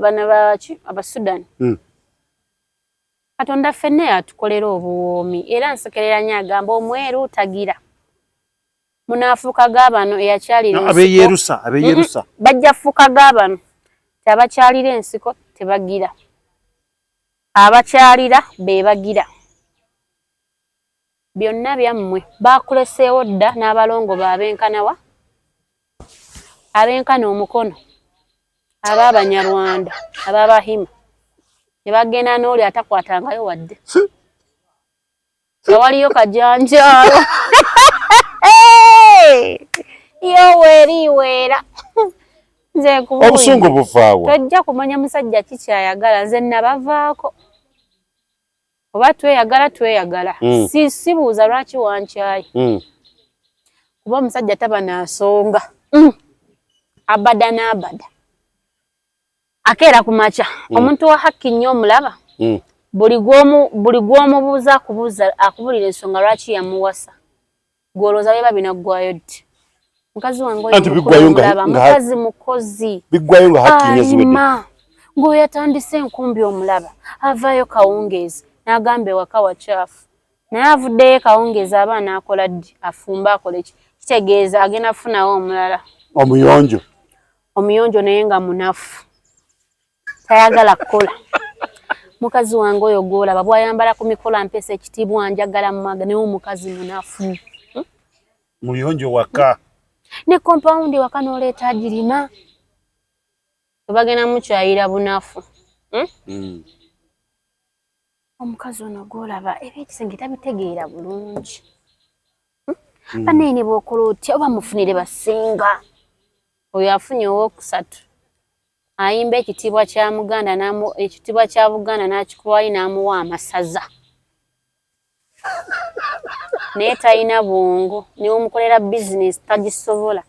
bana baki abasudani Katonda ffenna yatukolera obuwoomi era nsekerera nnyo agamba omweru tagira munaafuuka g'abano eyakyalira ensiko abeyerusa bajja fuuka g'abano abakyalira ensiko tebagira abakyalira be bagira byonna byammwe baakuleseewo dda n'abalongo baabenkanawa abenkana omukono ab'Abanyarwanda ab'Abahima ne bagenda n'oli atakwatangayo wadde nga waliyo kajanjaalo yo weeriweera nze nkubuulira obusungu buvaawo tojja kumanya musajja kikyayagala nze nabavaako oba tweyagala sibuuza lwaki wankyayi kuba omusajja taba nansonga abada n'abada akeera ku makya omuntu wa hakki nnyo omulaba buli gw'omubuuza akubulira ensonga lwaki yamuwasa gwolooza beba binaggwayo ddi mukazi wange oyo mukazi mukozi biggwayo nga hakki nnyo ziwedde ng'oyo yatandise enkumbi omulaba avaayo kawungeezi n'agamba ewaka wacaafu naye avuddeyo kawungeezi abaana akola ddi afumba akole ki kitegeeza agenda kufunawo omulala omuyonjo naye nga munafu tayagala kukola mukazi wange oyo gwolaba bw'ayambala ku mikolo mpesa ekitiibwa njagala mumaga naye omukazi munafu muyonjo waka ne kompawundi waka n'oleeta agirima webagenda mukyayira bunafu omukazi ono gwolaba ebyekisenge tabitegeera bulungi banaye ne bw'okola otya oba mufunire basinga oyo afunye owookusatu ayimba ekitiibwa kya Buganda n'akikubayi n'amuwa amasaza naye talina bwongo niwe omukolera bizinesi tagisobola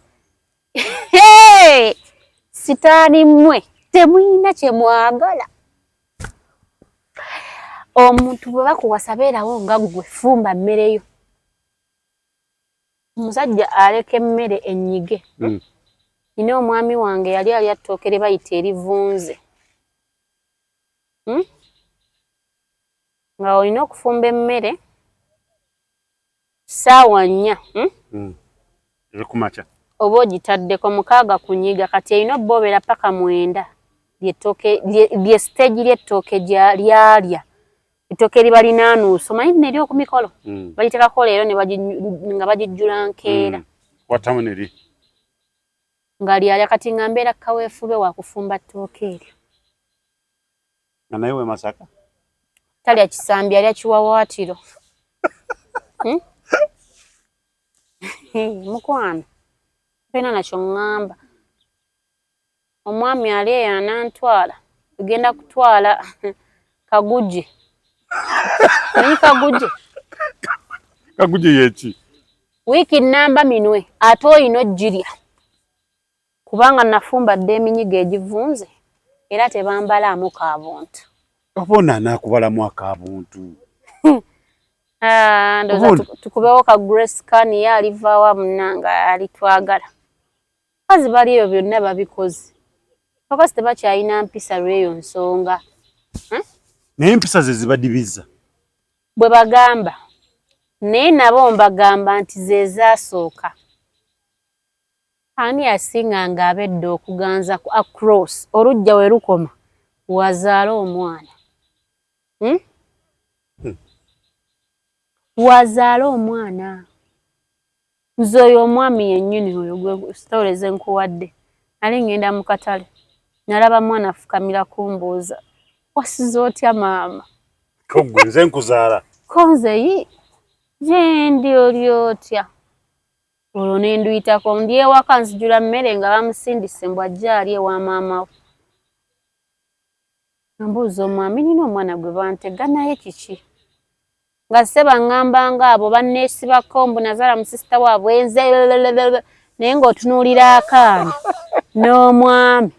sitaani mmwe temuyina kye mwagala omuntu bwe bakuwasa beerawo nga ggwe fumba mmereyo omusajja aleka emmere ennyige nina omwami wange yali alya ttooke lye bayita erivunze nga olina okufumba emmere ssaawa 4 oba ogitaddeko 6 kunyiga kati erina obboobera paka 9 lye stage ly'ettooke lyalya ettooke liba linaanuusa omanyi nno eri oku mikolo balitekako leero nga bagijjula nkeera watamu neri nga lyalya kati nga mbeera kaweefube wa kufumba ttooke eryo nga naye we Masaka talya kisambi alya kiwawaatiro mukwano pena nakyo ŋŋamba omwami ali eyo anantwala tugenda kutwala kaguje naye kaguje yeki wiiki nnamba minwe ate oyina ogirya kubanga nafumbadde eminyigo egivunze era tebambalaamu kaabuntu obona naakubalamu akaabuntu ndoza tukubewo ka Grace Kani ye alivaawa munanga alitwagala bazi baliyo byonna babikoze bakozi tebakyalina mpisa lw'eyo nsonga naye empisa ze zibadibiza bwe bagamba naye nabo mbagamba nti ze zaasooka ani yasinganga abedda okuganza ku across olujja we lukoma wazaala omwana wazaala omwana nze oyo omwami yennyini oyo gwe sitole ze nkuwadde nali ngenda mu katale nalaba mwana afukamira kumbuuza wasize otya maama kogwe nze nkuzaala konze gye ndi oli otya olwo ne nduyitako ndi ewaka nzijula mmere nga bamusindise mbw ajja ali ewa maama we mbuuza omwami nina omwana gwe bantega naye kiki nga seba ngamba nga abo banneesiba kombu nazala mu sister waabwe enze naye ng'otunuulira akaana n'omwami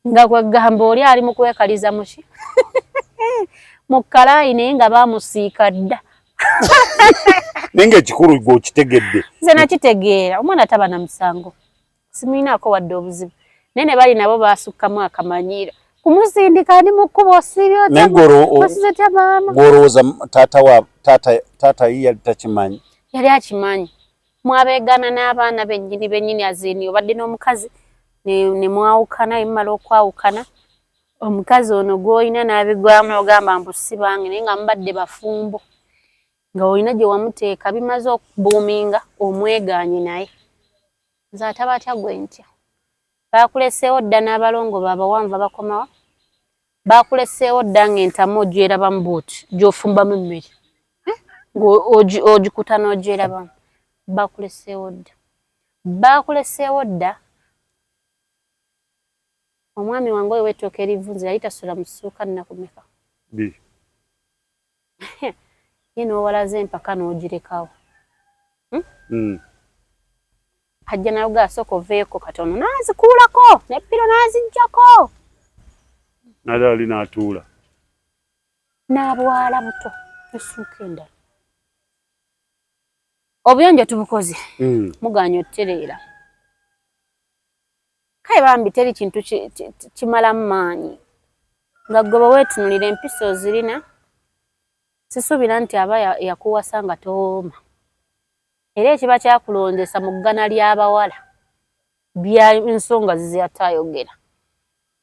nga kwegamba oli ali mu kwekaliza muki mu kalaayi naye nga baamusiika dda naye ng'ekikulu gwe okitegedde nze nakitegeera omwana taba na musango simuyinaako wadde obuzibu naye ne bali nabo baasukkamu akamanyiiro kumusindika ali mu kkubo osiibye maama gw'olowooza taata yali takimanyi yali akimanyi mwabeegana n'abaana bennyini aziini obadde n'omukazi ne mwawukana emumala okwawukana omukazi ono gw'olina n'abigwamu ogamba mbu si bange naye nga mubadde bafumbo nga olina gye wamuteeka bimaze okubuuminga omwegaanye naye nze ataba atya gwe ntya baakuleseewo dda n'abalongo baabawanvu abakomawa baakuleseewo dda ng'entamu ogyerabamu bwoti gy'ofumbamu emmere ogikuta n'ogyerabamu baakuleseewo dda omwami wange oyo w'ettooka erivunze yali tasula mu ssuuka nnaku mmeka ye n'owalaza empaka n'ogirekawo ajja nayo gaasooka oveeko katono n'azikuulako n'eppiro n'aziggyako nali ali n'atuula n'abwala buto essuuka endala obuyonjo tubukoze muganya ottereera kale bambi teri kintu kimalamu maanyi nga gwe weetunulira empisa ozirina sisuubira nti aba yakuwasa nga tooma era ekiba kyakulondesa mu ggana ly'abawala bya ensonga zizatayogera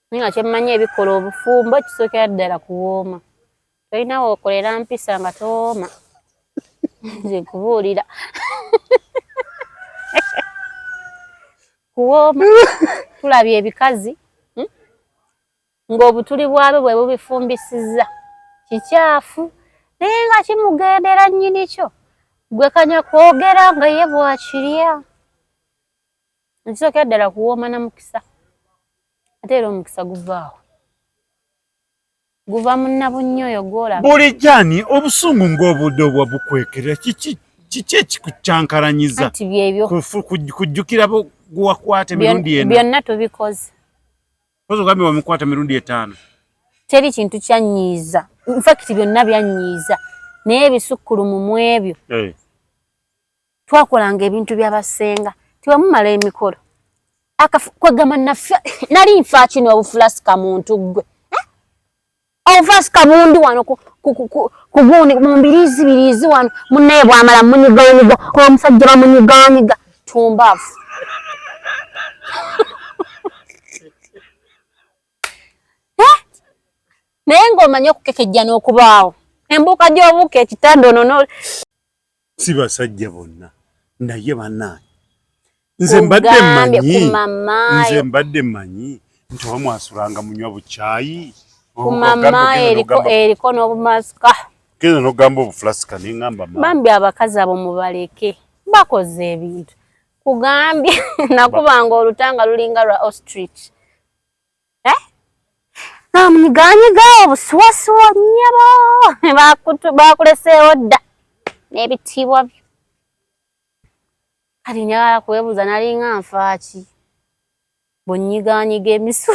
naye nga kyemmanyi ebikola obufumbo kisookera ddala kuwooma tolina wookolera mpisa nga tooma nze kubuulira kuwooma tulabye ebikazi ng'obutuli bwabwe bwe bubifumbisizza kikyafu naye nga kimugendera nnyini kyo gwe kanya kwogera nga ye bwakirya nkisookera ddala kuwooma na mukisa ate era omukisa guvaawo guva munnabunnyo oyo gw'olaba bulijjani obusungu ng'obudde obwa bukwekera kiki ekikucyankalanyiza ati byebyo kujjukira gwewakwata emirundi ena byonna tubikoze kozi ogambye wamukwata mirundi 5 teri kintu kyanyiiza infakiti byonna byanyiiza naye ebisukkulumu mu ebyo twakolanga ebintu byabasenga tiwamumala emikolo kwegamba nali nfa kino obufulasika muntu gwe obufulasika bundi wano kugundi mumbiriizibiriizi wano munnaye bwamala munyiganyiga omusajja bamunyiganyiga tumbaavu naye ng'omanye okukekejja n'okubaawo embuuka gy'obuuka ekitanda ono si basajja bonna naye bannange nze mbadde mmanyi nti wamwasulanga munywa bukyayi ku mama eriko n'obumasika genda n'ogamba obufulasika neŋŋamba bambi abakazi abo mubaleke bakoze ebintu kugambye nakubanga olutanga lulinga lwa ostrich namunyiganyiga obusiwasiwa nnyabo bakuleseewo dda n'ebitiibwa byo kati njagala kwebuuza nalinga nfaaki bwonnyiganyiga emisu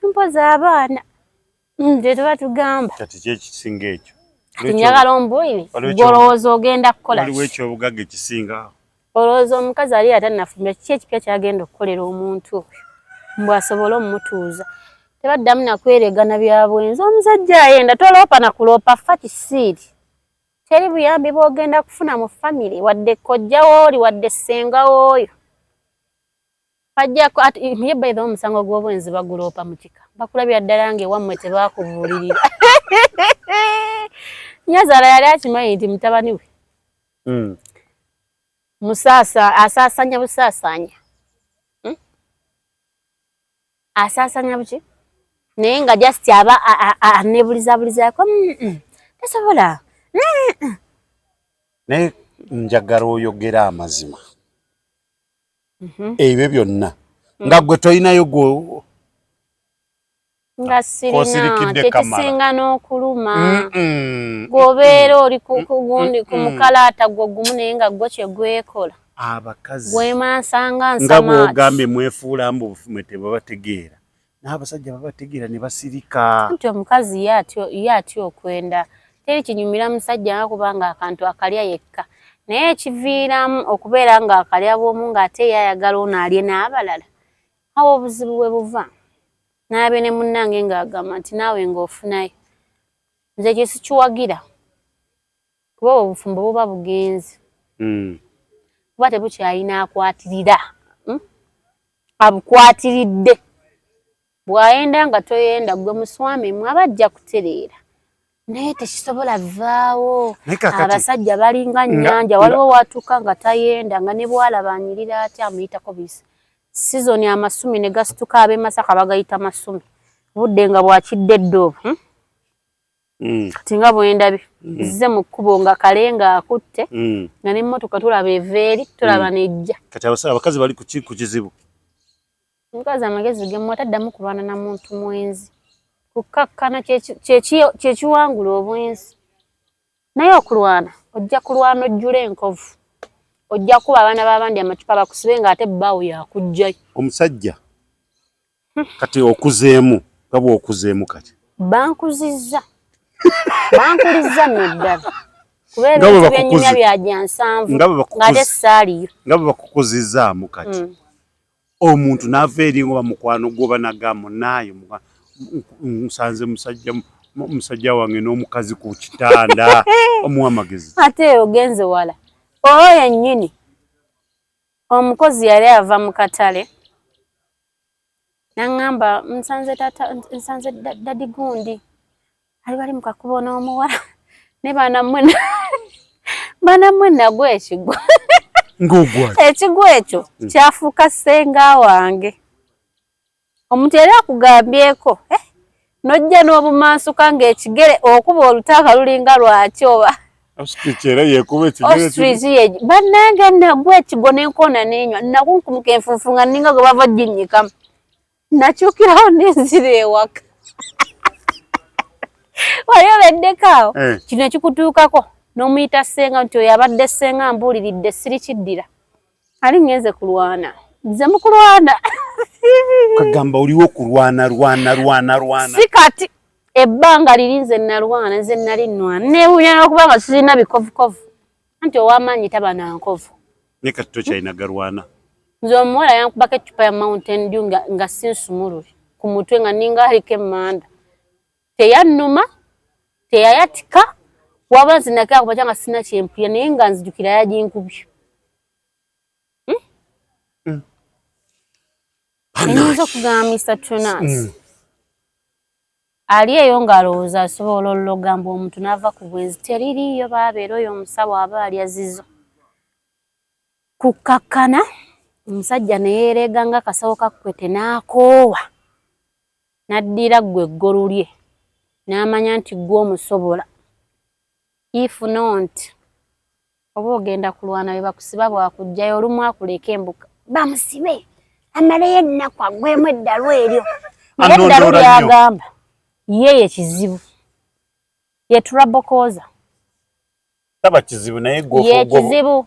mpoza abaana nze tuba tugamba kati kyekisinga ekyo kati njagala ombuulire gw'olowooza ogenda kukola waliwo ekyobugagga ekisinga olowooza omukazi ali atannafumira kiki ekipya kyagenda okukolera omuntu oyo mbwasobole omumutuuza tebaddamu nakweregana bya bwenzi omusajja ayenda toloopa nakuloopa fa kisiiri teri buyambi bw'ogenda kufuna mu famire wadde kojja wooli wadde ssenga wooyo bajjako ye by the way omusango gw'obwenzi baguloopa mu kika bakulabira ddala ng'ewammwe tebaakubuulirira Nyazaala yali akimanyi nti mutabani we asaasanya busaasanya asaasanya buki naye nga just aba anebulizabulizaako tasobola naye njagala oyogera amazima ebyo byonna nga gwe tolinayo nga sirina kyekisinga n'okuluma gwobeera oli kugundi ku mukalaata gwo gumu naye nga gwo kye gwekola abakazi gwemansanga nga bw'ogambye mwefuula mbufume tebabategeera n'abasajja babategeera ne basirika nti omukazi ye atya okwenda teri kinyumira musajja nga kubanga akantu akalya yekka naye ekiviiramu okubeera nga akalya bw'omu ng'ate yayagala ono alye n'abalala awo obuzibu bwe buva n'abe ne munnange ng'agamba nti naawe ng'ofunayo nze kye sikiwagira kuba obufumbo buba bugenzi kuba tebukyalina akwatirira abukwatiridde bw'ayenda nga toyenda gwe muswami mwe abajja kutereera naye tekisobola vaawo abasajja balinga nnyanja waliwo watuuka nga tayenda nga ne bwalaba anyirira atya amuyitako bisi sizoni amasumi ne gasituka ab'e Masaka bagayita masumi budde nga bwakidde eddoobo kati nga bwendabye zze mu kkubo nga kale nga akutte nga n'emmotoka tulaba eva eri tulaba nejja kati abakazi bali ku kizibu omukazi amagezi ge mwataddamu kulwana na muntu mwenzi kukakkana kyekiwangula obwenzi naye okulwana ojja kulwana ojjula enkovu ojja kuba abaana b'abandi amacupa bakusibe ng'ate bbaawo yakujjayo omusajja kati okuzeemu nga bw'okuzeemu kati bankulizza neddala kuba ebintu byennyumya byajja nsanvu ng'ate saaliyo nga bwe bakukuzizzaamu kati omuntu n'ava eri nga mukwano gwoba nagamba naayo nsanze musajja wange n'omukazi ku kitanda omuwa amagezi ate ogenze wala oyo yennyini omukozi yali ava mu katale n'aŋŋamba nsanze dadi gundi ali bali mu kakubo n'omuwala ne banammwe nagwo ekigwo ekigwo ekyo kyafuuka ssenga wange omuntu yali akugambyeko nojja n'obumansuka ng'ekigere okuba olutaaka lulinga lwaki oba ostrich bannange nagwo ekigwo n'enkoona n'enywa nakunkumuka enfunfu nga nninga gwe bava ginnyikamu nakyukirawo n'enzira ewaka wali obeddeko awo kino ekikutuukako n'omuyita ssenga nti oyo abadde ssenga mbuuliridde sirikiddira ali ngenze kulwana nze mukulwana kagamba oliwo kulwana si kati ebbanga liri nze nalwana nze nali nnwana neewuunya n'okubanga sirina bikovukovu anti ow'amaanyi taba na nkovu ne kati tokyalina galwana nze omuwala yankubako eccupa ya Mountain Dew nga sinsumulule ku mutwe nga ninga aliko emmanda teyannuma teyayatika waba nzinako akuba nga sina kyempulya naye nga nzijukira yaginkubye enyinza okugamba Mr. Tunas ali eyo ng'alowooza asobola ologamba omuntu n'ava ku bwenzi teririiyo baabeera oyo omusawo aba alya zizo kukakkana omusajja ne yeereega ng'akasawo kakwete n'akoowa n'addira ggwe eggolu lye n'amanya nti ggwe omusobola if not oba ogenda kulwana be bakusiba bwakujjayo olumu akuleka embuka bamusibe amaleyo ennaku agwemu eddalu eryo naye eddalu lyagamba ye yekizibu ye turabokoza taba kizibu naye ye kizibu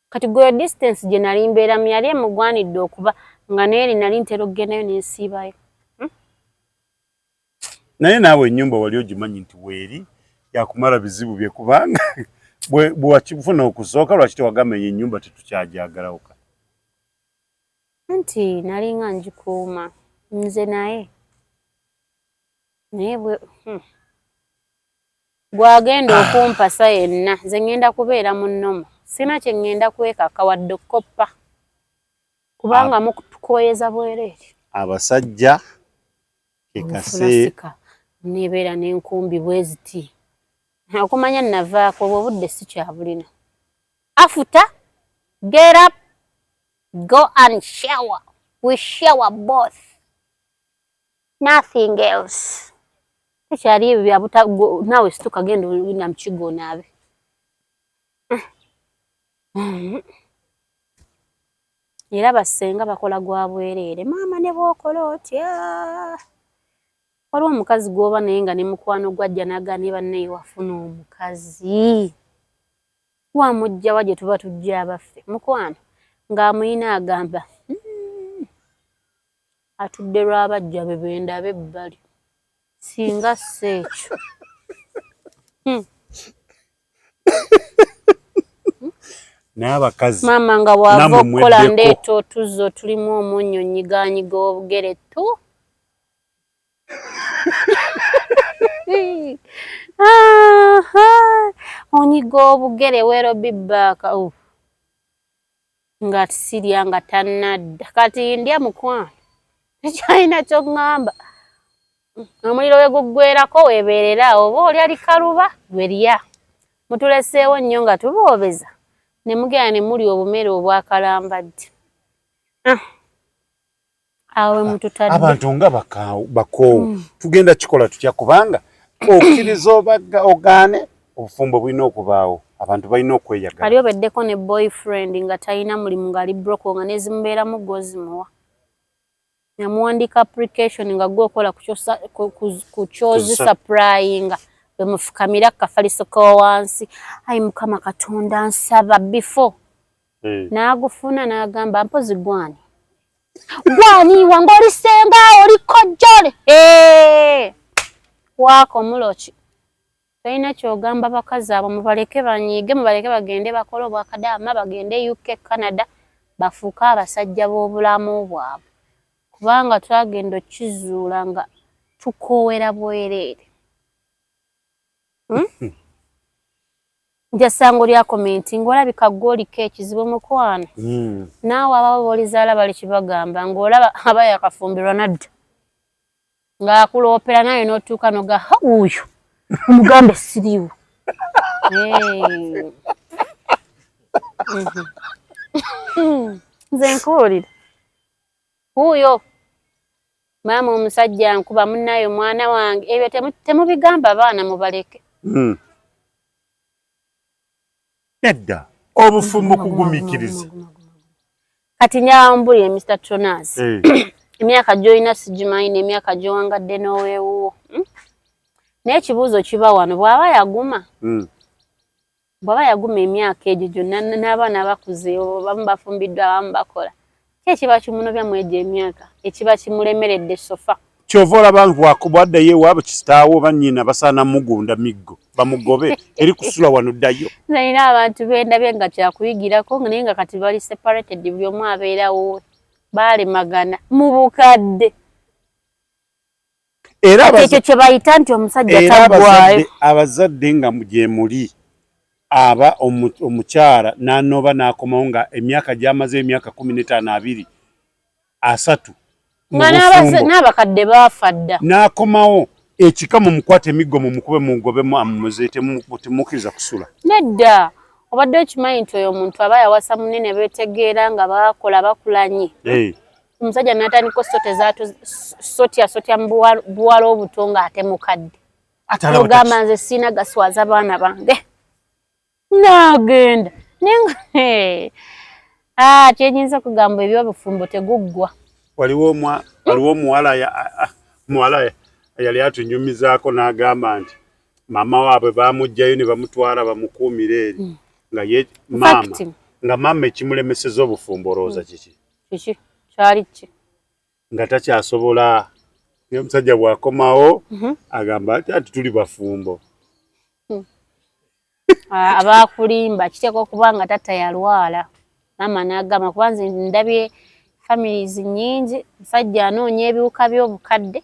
kati gwe distance gye nali mbeeramu yali emugwanidde okuba nga naye nali ntera okugendayo n'ensiibayo naye naawe ennyumba wali ogimanyi nti weeri yakumala bizibu bye kubanga bwe wakifuna okusooka lwaki tewagamba ennyumba tetukyajagalawo nti nali nga njikuuma nze naye bwe gwagenda okumpasa yenna nze ngenda kubeera mu nnomo sina kye ngenda kwekaka wadde okoppa kubanga mukutukoyeza bwereere abasajja kekase nebeera n'enkumbi bwe ziti okumanya navaako obwo obudde si kyabulina afuta get up go and shower we shower both nothing else tekyali ebyo byabuta naawe situka genda olina mukigo naabe era basenga bakola gwa bwerere maama ne bwokola otya waliwo omukazi gwoba naye nga ne mukwano gwajja nagane banne wafuna omukazi wamujja waje tuba tujja abaffe mukwano ng'amuyina agamba atudde lwabajja be bendabe ebbali singa seekyo n'abakazi maama nga bw'ava okukola ndeeta otuzzo tulimu omunnyo nyiganyiga obugere tu onyiga obugere weero bibbaaka nga sirya nga tannadda kati ndya mukwano tekyalina ky'oŋŋamba omuliro we guggwerako weebeerera oba olya likaluba gwe lya mutuleseewo nnyo nga tuboobeza ne mugenda ne muli obumere obwakalambadde awe mututadde abantu nga bakoowu tugenda kikola tutya kubanga okkiriza ogaane obufumbo bulina okubaawo abantu balina okweyagala ali obeddeko ne boyfriend nga talina mulimu ng'ali broko nga nezimubeeramu gozimuwa yamuwandika application nga gwokola ku kyozi supplyinga bemufukamira kafaliso ko wansi ayi mukama katonda nsaba before n'agufuna n'agamba mpozi gwani wange olisenga olikojjole wako muloki talina kyogamba bakazi abo mubaleke banyiige mubaleke bagende bakole obwakadaama bagende UK Canada bafuuke abasajja b'obulamu bwabwe kubanga twagenda okizuula nga tukoowera bwereere njasango lya komenti ng'olabika gw'oliko ekizibu mukwano naawe ababo b'olizaala bali kibagamba ng'olaba aba yakafumbirwa nadda ng'akuloopera naye n'otuuka noga uyu omugambe siriiwo nze nkuwulira huuyo maama omusajja nkuba munnayo mwana wange ebyo temubigamba abaana mubaleke nedda obufumbo kugumikiriza kati nyambulire Mr. Tronas emyaka gy'olina sigimanyi n'emyaka gy'owangadde n'oweewuwo naye ekibuuzo kiba wano bw'aba yaguma emyaka egyo gyonna n'abaana bakuze bamu bafumbiddwa abamu bakola ki ekiba kimunobya mu egyo emyaka ekiba kimulemeredde sofa kyova olaba bwaddayo ewaabwe kitaawo oba nnyina basaana mugunda miggo bamugobe eri kusula wano ddayo nalina abantu bendabye nga kyakuyigirako naye nga kati bali separated buli omu abeerawo baalemagana mu bukadde ekyo kye bayita nti omusajja taggwayo abazadde nga gye muli aba omukyala n'anoba n'akomawo nga emyaka gy'amaze emyaka 15 20 nga n'abakadde baafa dda n'akomawo ekika mumukwate emiggo mumukube mugobemu amuze temukkiriza kusula nedda obadde okimanyi nti oyo omuntu aba yawasa munene beetegeera nga bakola bakulanye omusajja n'atandika sotya mu buwala obuto ng'ate mukadde ogamba nze siina gaswaza abaana bange n'agenda kyenyinza okugamba ebyobufumbo teguggwa waliwo omuwala yali atunyumizaako n'agamba nti maama waabwe bamugjayo ne bamutwala bamukuumira eri nga maama ekimulemeseza obufumbo olowooza kiki kyali ki nga takyasobola naye omusajja bw'akomawo agamba ati tuli bafumbo abaakulimba kiteeka okuba nga tata yalwala maama n'agamba kuba nze ndabye families nnyingi musajja anoonya ebiwuka by'obukadde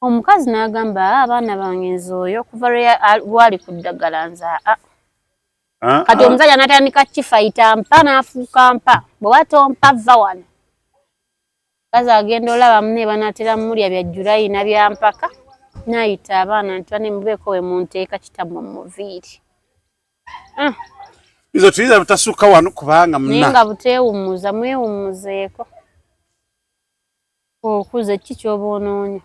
omukazi n'agamba abaana bange nze oyo okuva lwali ku ddagala nze kati omusajja n'atandika kifayita mpa n'afuuka mpa bwe batompa vva wano kazi agenda olaba munne banaatera mulya bya julayina bya mpaka n'ayita abaana nti bane mubeeko we munteeka kitammwe muviiri izo tuyinza butasukka wano kubanga naye nga buteewummuza mwewummuzeeko okuze ki ky'oba onoonya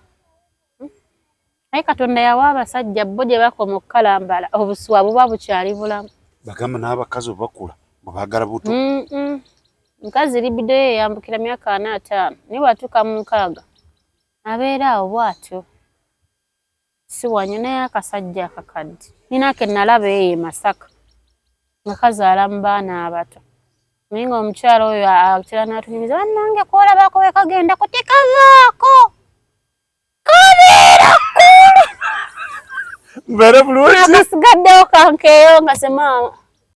naye katonda yawa abasajja bo gye bakoma okukalambala obuswa buba bukyali bulamu bagamba n'abakazi obakula bwe baagala buto Nkazi libido ye yambukira myaka 45 ni watuka mu 6 abeera awo bwatyo si wanyona yakasajja akakadde ninake nalaba ye Masaka ngakazaala mu baana abato mingo omukyalo oyo akira natunyumiza nange kolabako we kagenda kutikavaako kabeera kule mbere bulungi nakasigaddewo kankeeyo nga se maama